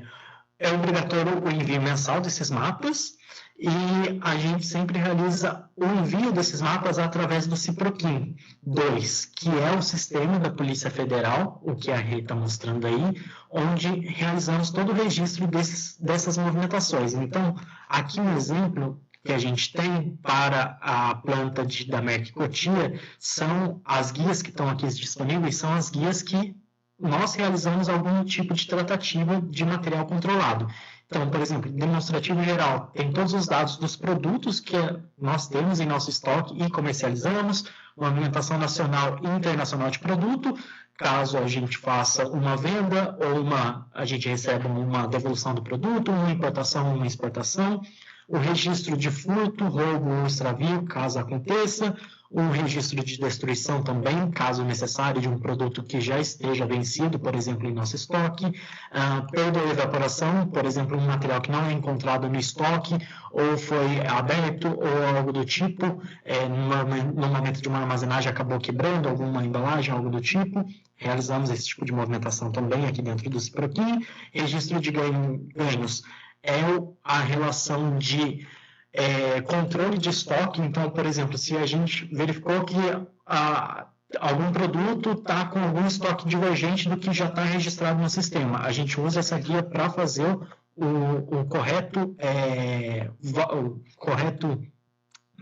obrigatório o envio mensal desses mapas, e a gente sempre realiza o envio desses mapas através do CIPROQUIM 2, que é o sistema da Polícia Federal, o que a Rê está mostrando aí, onde realizamos todo o registro dessas movimentações. Então, aqui um exemplo que a gente tem para a planta da Merck Cotia são as guias que estão aqui disponíveis, são as guias que nós realizamos algum tipo de tratativa de material controlado. Então, por exemplo, demonstrativo geral, tem todos os dados dos produtos que nós temos em nosso estoque e comercializamos, movimentação nacional e internacional de produto, caso a gente faça uma venda ou a gente receba uma devolução do produto, uma importação ou uma exportação, o registro de furto, roubo ou extravio, caso aconteça, o registro de destruição também, caso necessário, de um produto que já esteja vencido, por exemplo, em nosso estoque, perda ou evaporação, por exemplo, um material que não é encontrado no estoque, ou foi aberto, ou algo do tipo, no momento de uma armazenagem acabou quebrando alguma embalagem, algo do tipo. Realizamos esse tipo de movimentação também aqui dentro do CIPROQUIM. Registro de ganhos é a relação de controle de estoque. Então, por exemplo, se a gente verificou que algum produto está com algum estoque divergente do que já está registrado no sistema, a gente usa essa guia para fazer o correto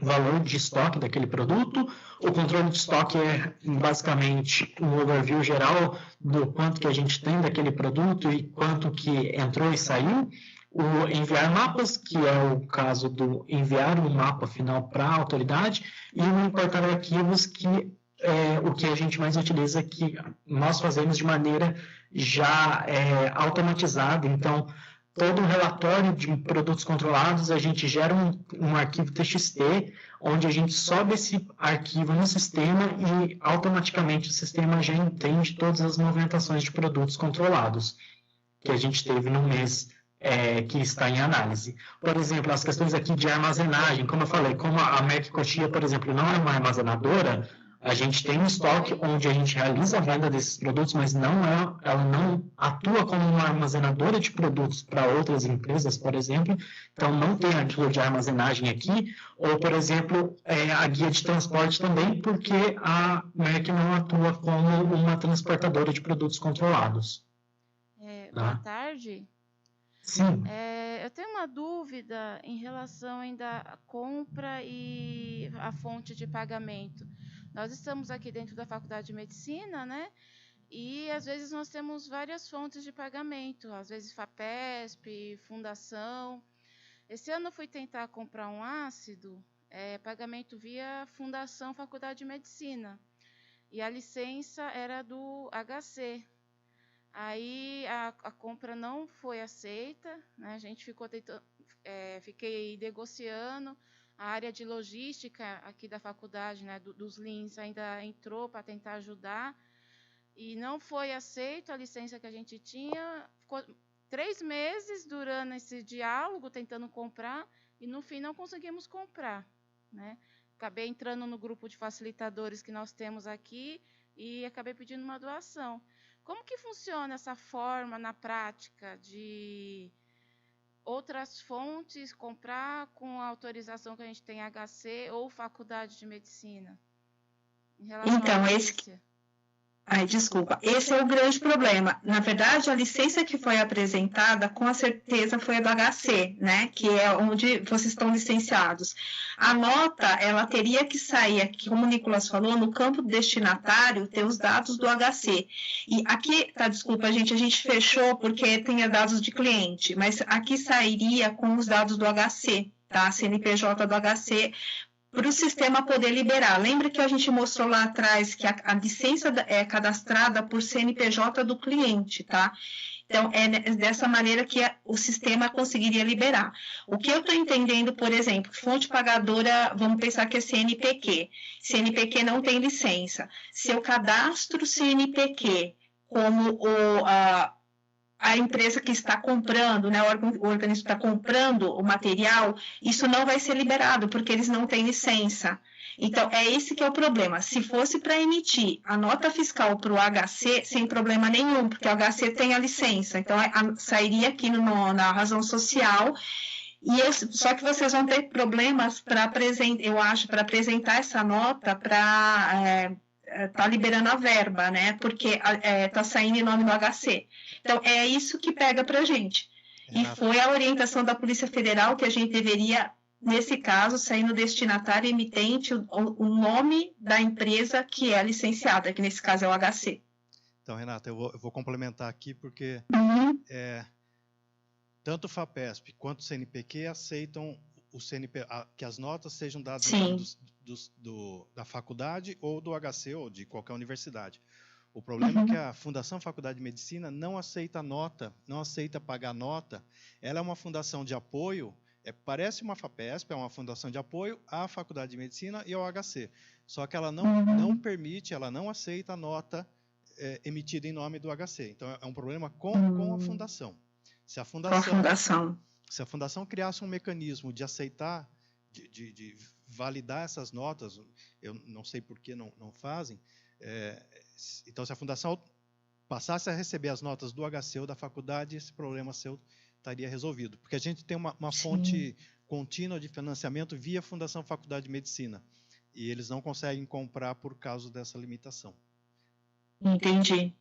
valor de estoque daquele produto. O controle de estoque é basicamente um overview geral do quanto que a gente tem daquele produto e quanto que entrou e saiu. O enviar mapas, que é o caso do enviar um mapa final para a autoridade, e o importar arquivos, que é o que a gente mais utiliza, que nós fazemos de maneira já automatizada. Então, todo o relatório de produtos controlados, a gente gera um arquivo TXT, onde a gente sobe esse arquivo no sistema e automaticamente o sistema já entende todas as movimentações de produtos controlados que a gente teve no mês que está em análise. Por exemplo, as questões aqui de armazenagem, como eu falei, como a Merck Cotia, por exemplo, não é uma armazenadora, a gente tem um estoque onde a gente realiza a venda desses produtos, mas ela não atua como uma armazenadora de produtos para outras empresas, por exemplo. Então, não tem arquivo de armazenagem aqui. Ou, por exemplo, a guia de transporte também, porque a Merck não atua como uma transportadora de produtos controlados. Boa tarde. Sim. Eu tenho uma dúvida em relação ainda à compra e à fonte de pagamento. Nós estamos aqui dentro da Faculdade de Medicina, né? E às vezes nós temos várias fontes de pagamento, às vezes FAPESP, fundação. Esse ano eu fui tentar comprar um ácido, pagamento via Fundação Faculdade de Medicina. E a licença era do HC. Aí a compra não foi aceita, né? A gente ficou fiquei negociando. A área de logística aqui da faculdade, né, dos LINs, ainda entrou para tentar ajudar. E não foi aceito a licença que a gente tinha. Ficou 3 meses durando esse diálogo, tentando comprar, e no fim não conseguimos comprar, né? Acabei entrando no grupo de facilitadores que nós temos aqui e acabei pedindo uma doação. Como que funciona essa forma na prática de outras fontes comprar com a autorização que a gente tem HC ou Faculdade de Medicina? Então, esse é o grande problema. Na verdade, a licença que foi apresentada, com certeza, foi a do HC, né? Que é onde vocês estão licenciados. A nota, ela teria que sair, aqui, como o Nicolas falou, no campo destinatário, ter os dados do HC. E aqui, desculpa, gente, a gente fechou porque tem dados de cliente, mas aqui sairia com os dados do HC, tá? CNPJ do HC, para o sistema poder liberar. Lembra que a gente mostrou lá atrás que a licença é cadastrada por CNPJ do cliente, tá? Então, é dessa maneira que o sistema conseguiria liberar. O que eu estou entendendo, por exemplo, fonte pagadora, vamos pensar que é CNPq. CNPq não tem licença. Se eu cadastro CNPq como a empresa que está comprando, né, o organismo está comprando o material, isso não vai ser liberado, porque eles não têm licença. Então, é esse que é o problema. Se fosse para emitir a nota fiscal para o HC, sem problema nenhum, porque o HC tem a licença. Então, sairia aqui na razão social. Só que vocês vão ter problemas para apresentar, eu acho, para apresentar essa nota para tá liberando a verba, né? Porque tá saindo em nome do HC. Então, é isso que pega para a gente. E foi a orientação da Polícia Federal que a gente deveria, nesse caso, sair no destinatário emitente o nome da empresa que é licenciada, que nesse caso é o HC. Então, Renata, eu vou complementar aqui, porque tanto o FAPESP quanto o CNPq aceitam que as notas sejam dadas da faculdade ou do HC ou de qualquer universidade. O problema é que a Fundação Faculdade de Medicina não aceita nota, não aceita pagar nota. Ela é uma fundação de apoio, parece uma FAPESP, é uma fundação de apoio à Faculdade de Medicina e ao HC. Só que ela não permite, ela não aceita a nota emitida em nome do HC. Então, é um problema com a fundação. Se a fundação criasse um mecanismo de aceitar, de validar essas notas, eu não sei por que não fazem, então se a fundação passasse a receber as notas do HC ou da faculdade, esse problema seu estaria resolvido. Porque a gente tem uma fonte contínua de financiamento via Fundação Faculdade de Medicina, e eles não conseguem comprar por causa dessa limitação. Entendi.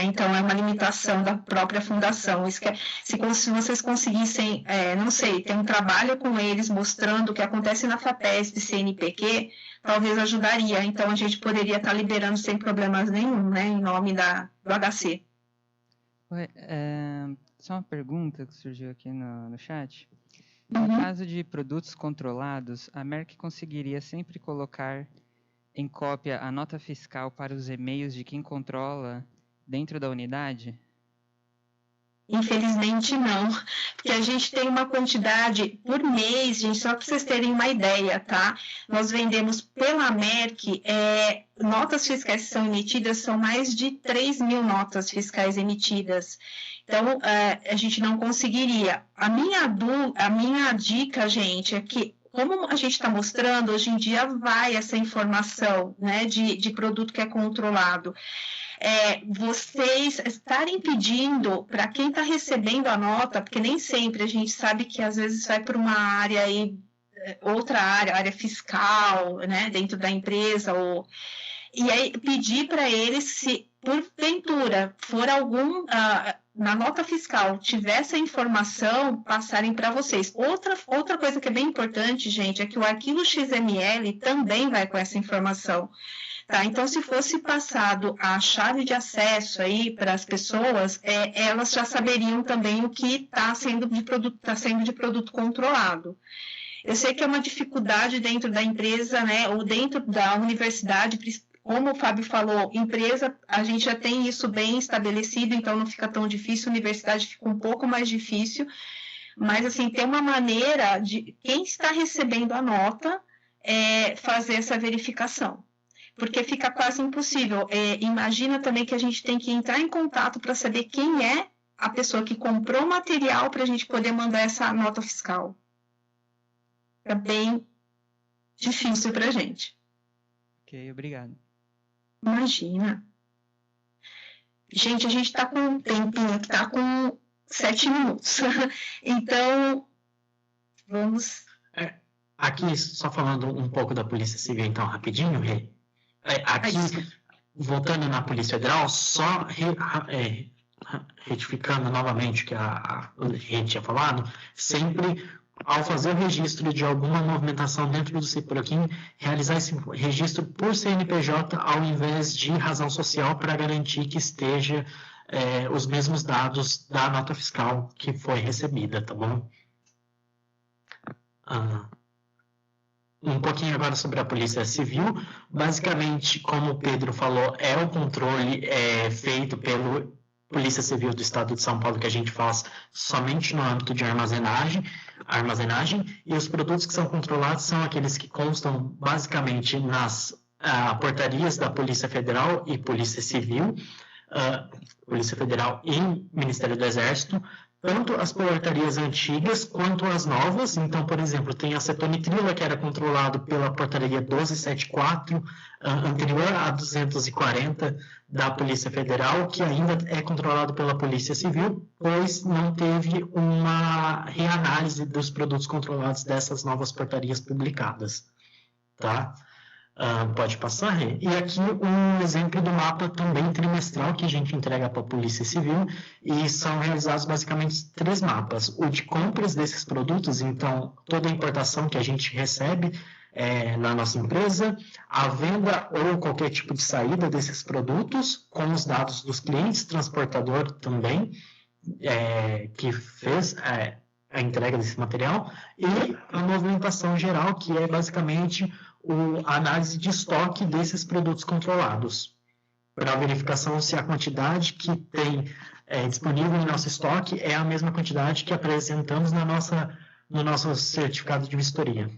Então, é uma limitação da própria fundação. Isso se vocês conseguissem, não sei, ter um trabalho com eles mostrando o que acontece na FAPESP, CNPq, talvez ajudaria. Então, a gente poderia estar liberando sem problemas nenhum, né, em nome do HC. Só uma pergunta que surgiu aqui no chat. No caso de produtos controlados, a Merck conseguiria sempre colocar em cópia a nota fiscal para os e-mails de quem controla dentro da unidade? Infelizmente não, porque a gente tem uma quantidade por mês, gente, só para vocês terem uma ideia, tá? Nós vendemos pela Merck, notas fiscais que são emitidas, são mais de 3 mil notas fiscais emitidas. Então, a gente não conseguiria. A minha dica, gente, é que, como a gente está mostrando, hoje em dia vai essa informação, né, de produto que é controlado. Vocês estarem pedindo para quem está recebendo a nota, porque nem sempre a gente sabe que às vezes vai para uma área aí, outra área fiscal, né, dentro da empresa, e aí pedir para eles, se porventura for na nota fiscal tiver essa informação, passarem para vocês. Outra coisa que é bem importante, gente, é que o arquivo XML também vai com essa informação. Tá, então, se fosse passado a chave de acesso aí para as pessoas, elas já saberiam também o que está sendo de produto controlado. Eu sei que é uma dificuldade dentro da empresa, né, ou dentro da universidade, como o Fábio falou, empresa, a gente já tem isso bem estabelecido, então não fica tão difícil, universidade fica um pouco mais difícil, mas, assim, tem uma maneira de quem está recebendo a nota fazer essa verificação. Porque fica quase impossível. Imagina também que a gente tem que entrar em contato para saber quem é a pessoa que comprou o material para a gente poder mandar essa nota fiscal. É bem difícil para a gente. Ok, obrigado. Imagina. Gente, a gente está com um tempinho, está com 7 minutos. Então, vamos... Aqui, só falando um pouco da Polícia Civil, então, rapidinho, Rê. Aqui, voltando na Polícia Federal, só retificando novamente o que a Rê tinha falado, sempre, ao fazer o registro de alguma movimentação dentro do CIPROQUIM, realizar esse registro por CNPJ ao invés de razão social para garantir que esteja os mesmos dados da nota fiscal que foi recebida, tá bom? Um pouquinho agora sobre a Polícia Civil. Basicamente, como o Pedro falou, o controle feito pelo Polícia Civil do Estado de São Paulo, que a gente faz somente no âmbito de armazenagem, e os produtos que são controlados são aqueles que constam basicamente nas portarias da Polícia Federal e Polícia Civil, Polícia Federal e Ministério do Exército, tanto as portarias antigas quanto as novas. Então, por exemplo, tem a cetonitrila, que era controlado pela portaria 1274, anterior a 240 da Polícia Federal, que ainda é controlado pela Polícia Civil, pois não teve uma reanálise dos produtos controlados dessas novas portarias publicadas. Tá? Pode passar, Rê. E aqui um exemplo do mapa também trimestral que a gente entrega para a Polícia Civil, e são realizados basicamente 3 mapas. O de compras desses produtos, então toda a importação que a gente recebe na nossa empresa, a venda ou qualquer tipo de saída desses produtos, com os dados dos clientes, transportador também, que fez a entrega desse material, e a movimentação geral, que é basicamente a análise de estoque desses produtos controlados, para a verificação se a quantidade que tem disponível em nosso estoque é a mesma quantidade que apresentamos no nosso certificado de vistoria.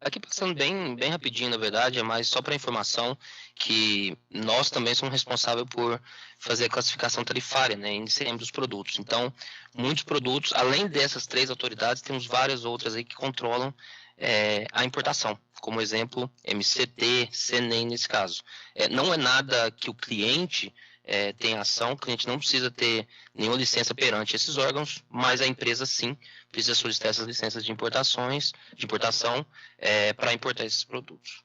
Aqui passando bem rapidinho, na verdade, é mais só para informação que nós também somos responsáveis por fazer a classificação tarifária, né, em ICM dos produtos. Então, muitos produtos, além dessas 3 autoridades, temos várias outras aí que controlam a importação, como exemplo, MCT, CNEM nesse caso. Não é nada que o cliente tem ação, o cliente não precisa ter nenhuma licença perante esses órgãos, mas a empresa sim precisa solicitar essas licenças de importação para importar esses produtos.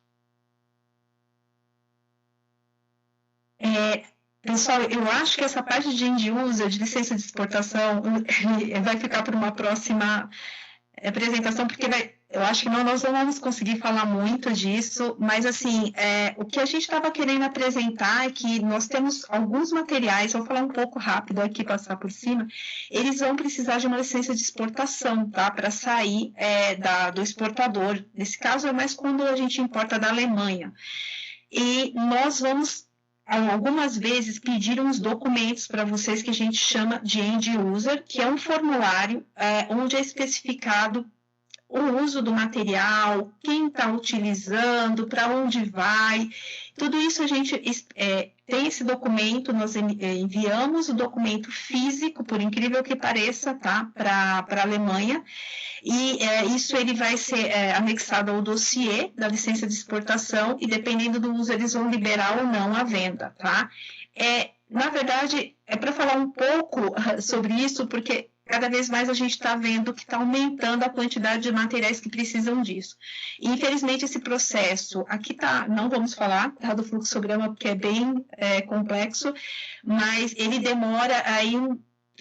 Pessoal, eu acho que essa parte de end user, de licença de exportação, vai ficar para uma próxima apresentação, porque eu acho que nós não vamos conseguir falar muito disso, mas assim, o que a gente estava querendo apresentar é que nós temos alguns materiais, vou falar um pouco rápido aqui, passar por cima, eles vão precisar de uma licença de exportação, tá? Para sair do exportador. Nesse caso é mais quando a gente importa da Alemanha. E nós vamos, algumas vezes, pedir uns documentos para vocês que a gente chama de end user, que é um formulário onde é especificado o uso do material, quem está utilizando, para onde vai, tudo isso a gente tem esse documento, nós enviamos o documento físico, por incrível que pareça, tá, para a Alemanha, e isso ele vai ser anexado ao dossiê da licença de exportação, e dependendo do uso eles vão liberar ou não a venda, tá? Na verdade, para falar um pouco sobre isso, porque cada vez mais a gente está vendo que está aumentando a quantidade de materiais que precisam disso. E, infelizmente, esse processo, aqui não vamos falar do fluxograma, porque é bem complexo, mas ele demora aí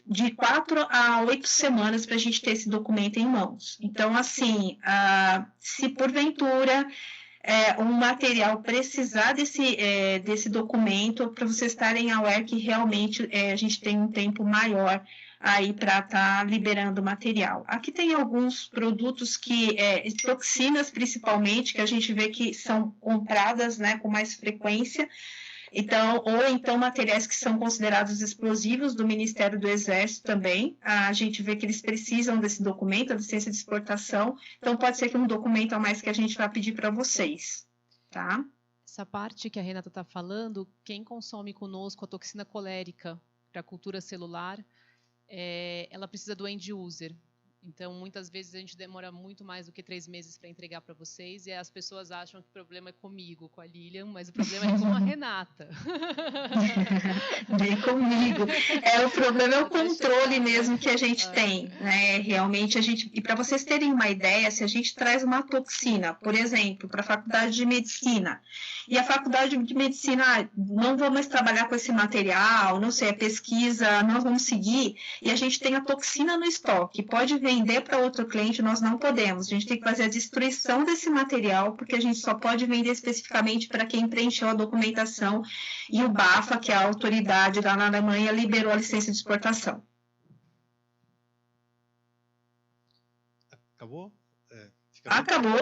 de 4 a 8 semanas para a gente ter esse documento em mãos. Então, assim, se porventura um material precisar desse documento, para vocês estarem aware que realmente a gente tem um tempo maior aí para estar liberando material. Aqui tem alguns produtos toxinas principalmente, que a gente vê que são compradas, né, com mais frequência, ou então materiais que são considerados explosivos do Ministério do Exército também. A gente vê que eles precisam desse documento, a licença de exportação, então pode ser que um documento a mais que a gente vai pedir para vocês, tá? Essa parte que a Renata está falando, quem consome conosco a toxina colérica para a cultura celular, ela precisa do end user. Então, muitas vezes a gente demora muito mais do que 3 meses para entregar para vocês, e as pessoas acham que o problema é comigo, com a Lilian, mas o problema é com a Renata. Bem comigo. O problema é o controle mesmo que a gente tem, né? Realmente, e para vocês terem uma ideia, se a gente traz uma toxina, por exemplo, para a faculdade de medicina, e a faculdade de medicina, não vamos trabalhar com esse material, não sei, a pesquisa, nós vamos seguir, e a gente tem a toxina no estoque, pode vender para outro cliente, nós não podemos. A gente tem que fazer a destruição desse material, porque a gente só pode vender especificamente para quem preencheu a documentação, e o BAFA, que é a autoridade lá na Alemanha, liberou a licença de exportação. Acabou? Acabou.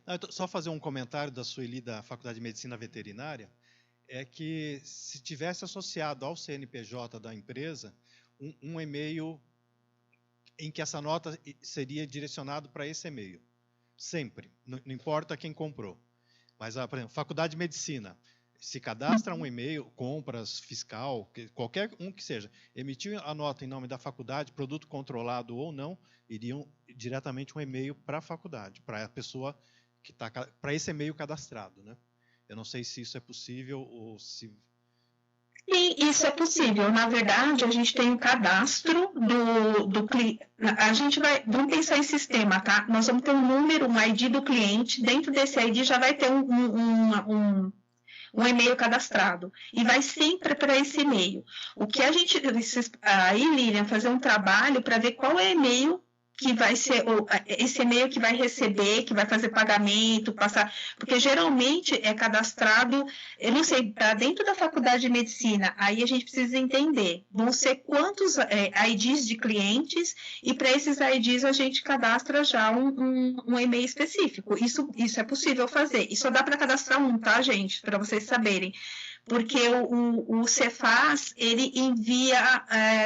Não, então, só fazer um comentário da Sueli, da Faculdade de Medicina Veterinária, é que se tivesse associado ao CNPJ da empresa um e-mail em que essa nota seria direcionado para esse e-mail. Sempre. Não importa quem comprou. Mas, por exemplo, Faculdade de Medicina, se cadastra um e-mail, compras, fiscal, qualquer um que seja, emitiu a nota em nome da faculdade, produto controlado ou não, iriam diretamente um e-mail para a faculdade, para a pessoa que está, para esse e-mail cadastrado, né? Eu não sei se isso é possível ou se... Sim, isso é possível. Na verdade, a gente tem um cadastro do cliente. A gente vamos pensar em sistema, tá? Nós vamos ter um número, um ID do cliente. Dentro desse ID já vai ter um e-mail cadastrado. E vai sempre para esse e-mail. O que a gente... Aí, Lilian, fazer um trabalho para ver qual é o e-mail que vai ser esse e-mail que vai receber, que vai fazer pagamento, passar, porque geralmente é cadastrado, eu não sei, para dentro da faculdade de medicina, aí a gente precisa entender, vão ser quantos IDs de clientes, e para esses IDs a gente cadastra já um e-mail específico, isso é possível fazer, e só dá para cadastrar um, tá, gente, para vocês saberem. Porque o Cefaz, ele envia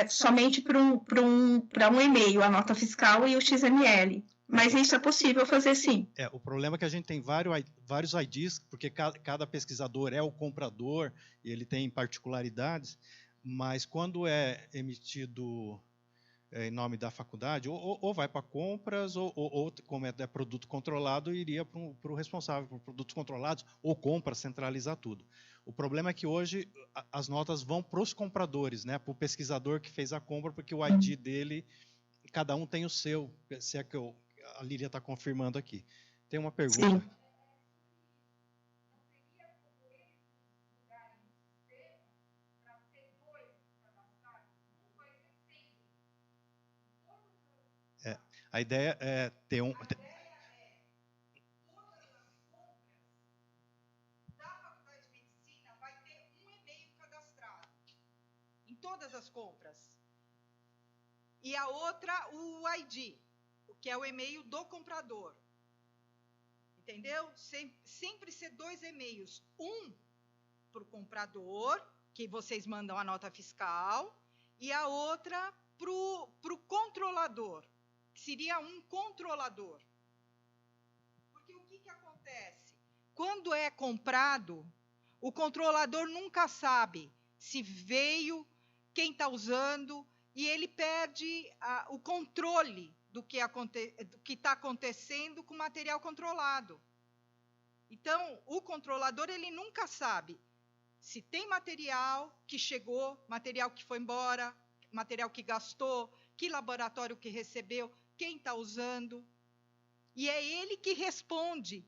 somente para um e-mail a nota fiscal e o XML. Mas isso é possível fazer sim. O problema é que a gente tem vários IDs, porque cada pesquisador é o comprador e ele tem particularidades, mas quando é emitido em nome da faculdade, ou vai para compras, ou como é produto controlado, iria para o responsável por produtos controlados, ou compras, centralizar tudo. O problema é que hoje as notas vão para os compradores, né, para o pesquisador que fez a compra, porque o ID dele, cada um tem o seu, se é que a Lília está confirmando aqui. Tem uma pergunta. Sim. A ideia é ter um... Todas as compras. E a outra, o ID, que é o e-mail do comprador. Entendeu? Sempre ser 2 e-mails. Um para o comprador, que vocês mandam a nota fiscal, e a outra para o controlador, que seria um controlador. Porque o que acontece? Quando é comprado, o controlador nunca sabe se veio, quem está usando, e ele perde o controle do que está acontecendo com o material controlado. Então, o controlador ele nunca sabe se tem material que chegou, material que foi embora, material que gastou, que laboratório que recebeu, quem está usando. E é ele que responde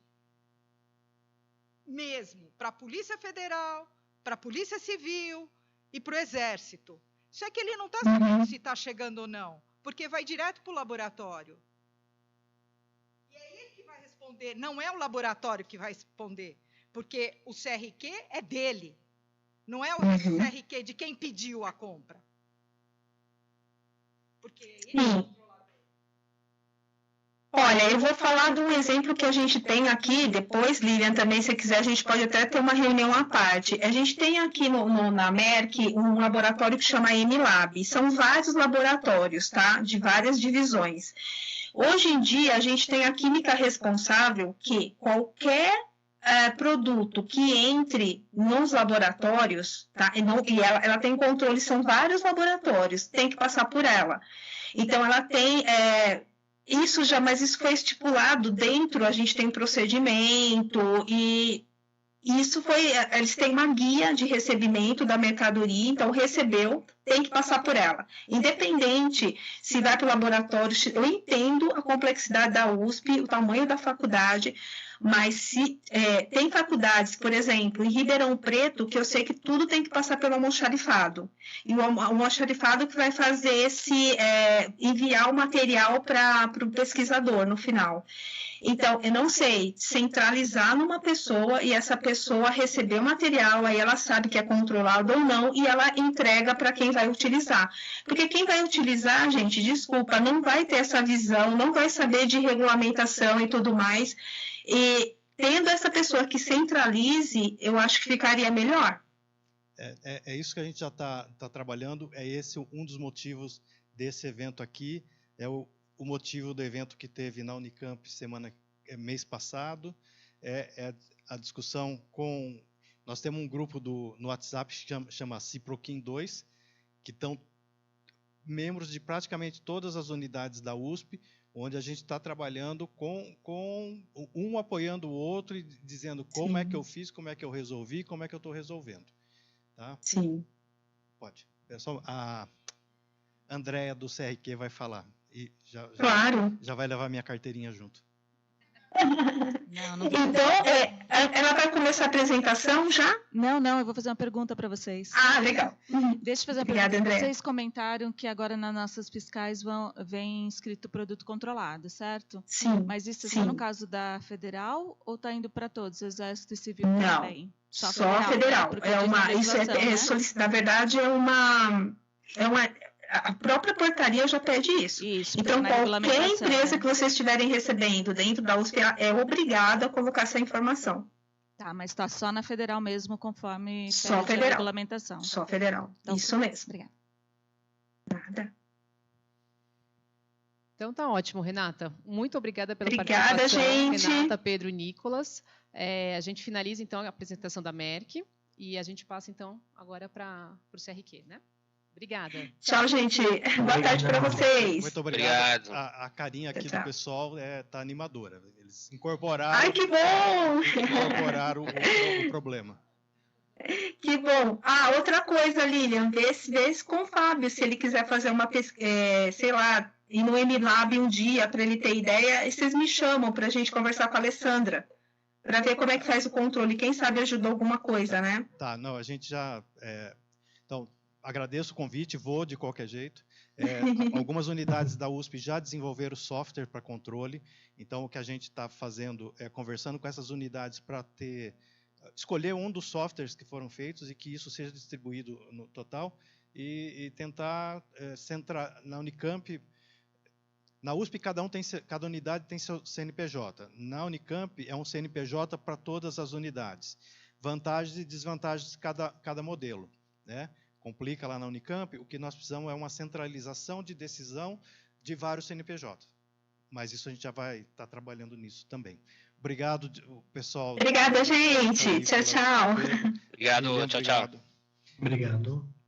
mesmo para a Polícia Federal, para a Polícia Civil, e para o Exército. Isso é que ele não está sabendo se está chegando ou não, porque vai direto para o laboratório. E é ele que vai responder, não é o laboratório que vai responder, porque o CRQ é dele, não é o CRQ de quem pediu a compra. Porque ele é o controlador. Olha, eu vou falar de um exemplo que a gente tem aqui, depois, Lilian, também, se quiser, a gente pode até ter uma reunião à parte. A gente tem aqui na Merck um laboratório que chama MLab. São vários laboratórios, tá? De várias divisões. Hoje em dia, a gente tem a química responsável que qualquer produto que entre nos laboratórios, tá? E ela tem controle, são vários laboratórios, tem que passar por ela. Então, ela tem... mas isso foi estipulado dentro, a gente tem um procedimento, e isso eles têm uma guia de recebimento da mercadoria, então recebeu, tem que passar por ela. Independente se vai para o laboratório, eu entendo a complexidade da USP, o tamanho da faculdade, mas se tem faculdades, por exemplo, em Ribeirão Preto, que eu sei que tudo tem que passar pelo almoxarifado. E o almoxarifado que vai fazer enviar o material para o pesquisador no final. Então, eu não sei, centralizar numa pessoa e essa pessoa receber o material, aí ela sabe que é controlado ou não, e ela entrega para quem vai utilizar. Porque quem vai utilizar, gente, desculpa, não vai ter essa visão, não vai saber de regulamentação e tudo mais. E tendo essa pessoa que centralize, eu acho que ficaria melhor. É isso que a gente já está trabalhando, é esse um dos motivos desse evento aqui, é o motivo do evento que teve na Unicamp mês passado, é a discussão com... Nós temos um grupo no WhatsApp que chama Ciproquim 2, que estão membros de praticamente todas as unidades da USP, onde a gente está trabalhando com um apoiando o outro e dizendo como é que eu fiz, como é que eu resolvi, como é que eu estou resolvendo. Tá? Sim. Pode. Pessoal, a Andréia do CRQ vai falar. E Claro. Já vai levar minha carteirinha junto. Não então, ela vai começar a apresentação já? Não, eu vou fazer uma pergunta para vocês. Ah, legal. Deixa eu fazer uma Obrigada, pergunta. André. Vocês comentaram que agora nas nossas fiscais vem escrito produto controlado, certo? Sim. Mas isso é sim. só no caso da federal ou está indo para todos, Exército e Civil Não, também? Só federal. Na verdade, a própria portaria já pede isso. Então, qualquer empresa que vocês estiverem recebendo dentro da USP é obrigada a colocar essa informação. Tá, mas está só na federal mesmo, conforme só pede a regulamentação. Só federal. Então, isso mesmo. Obrigada. Nada. Então tá ótimo, Renata. Muito obrigada pela participação. Gente. Renata, Pedro e Nicolas. A gente finaliza então a apresentação da Merck e a gente passa então agora para o CRQ, né? Obrigada. Tchau, gente. Boa tarde para vocês. Muito obrigado. A carinha aqui do pessoal tá animadora. Eles incorporaram. Ai, que bom! Incorporaram o problema. Que bom. Outra coisa, Lilian, vê com o Fábio, se ele quiser fazer uma pesquisa, sei lá, ir no MLab um dia para ele ter ideia, e vocês me chamam para a gente conversar com a Alessandra, para ver como é que faz o controle. Quem sabe ajudou alguma coisa, né? Tá, não, a gente já... Então, agradeço o convite, vou de qualquer jeito. Algumas unidades da USP já desenvolveram software para controle, então o que a gente está fazendo é conversando com essas unidades para escolher um dos softwares que foram feitos e que isso seja distribuído no total e tentar centrar na Unicamp. Na USP, cada unidade tem seu CNPJ. Na Unicamp, é um CNPJ para todas as unidades. Vantagens e desvantagens de cada modelo, né? Complica lá na Unicamp, o que nós precisamos é uma centralização de decisão de vários CNPJ. Mas isso a gente já vai estar trabalhando nisso também. Obrigado, pessoal. Obrigada, gente. Tchau, tchau. Obrigado, tchau, tchau. Obrigado.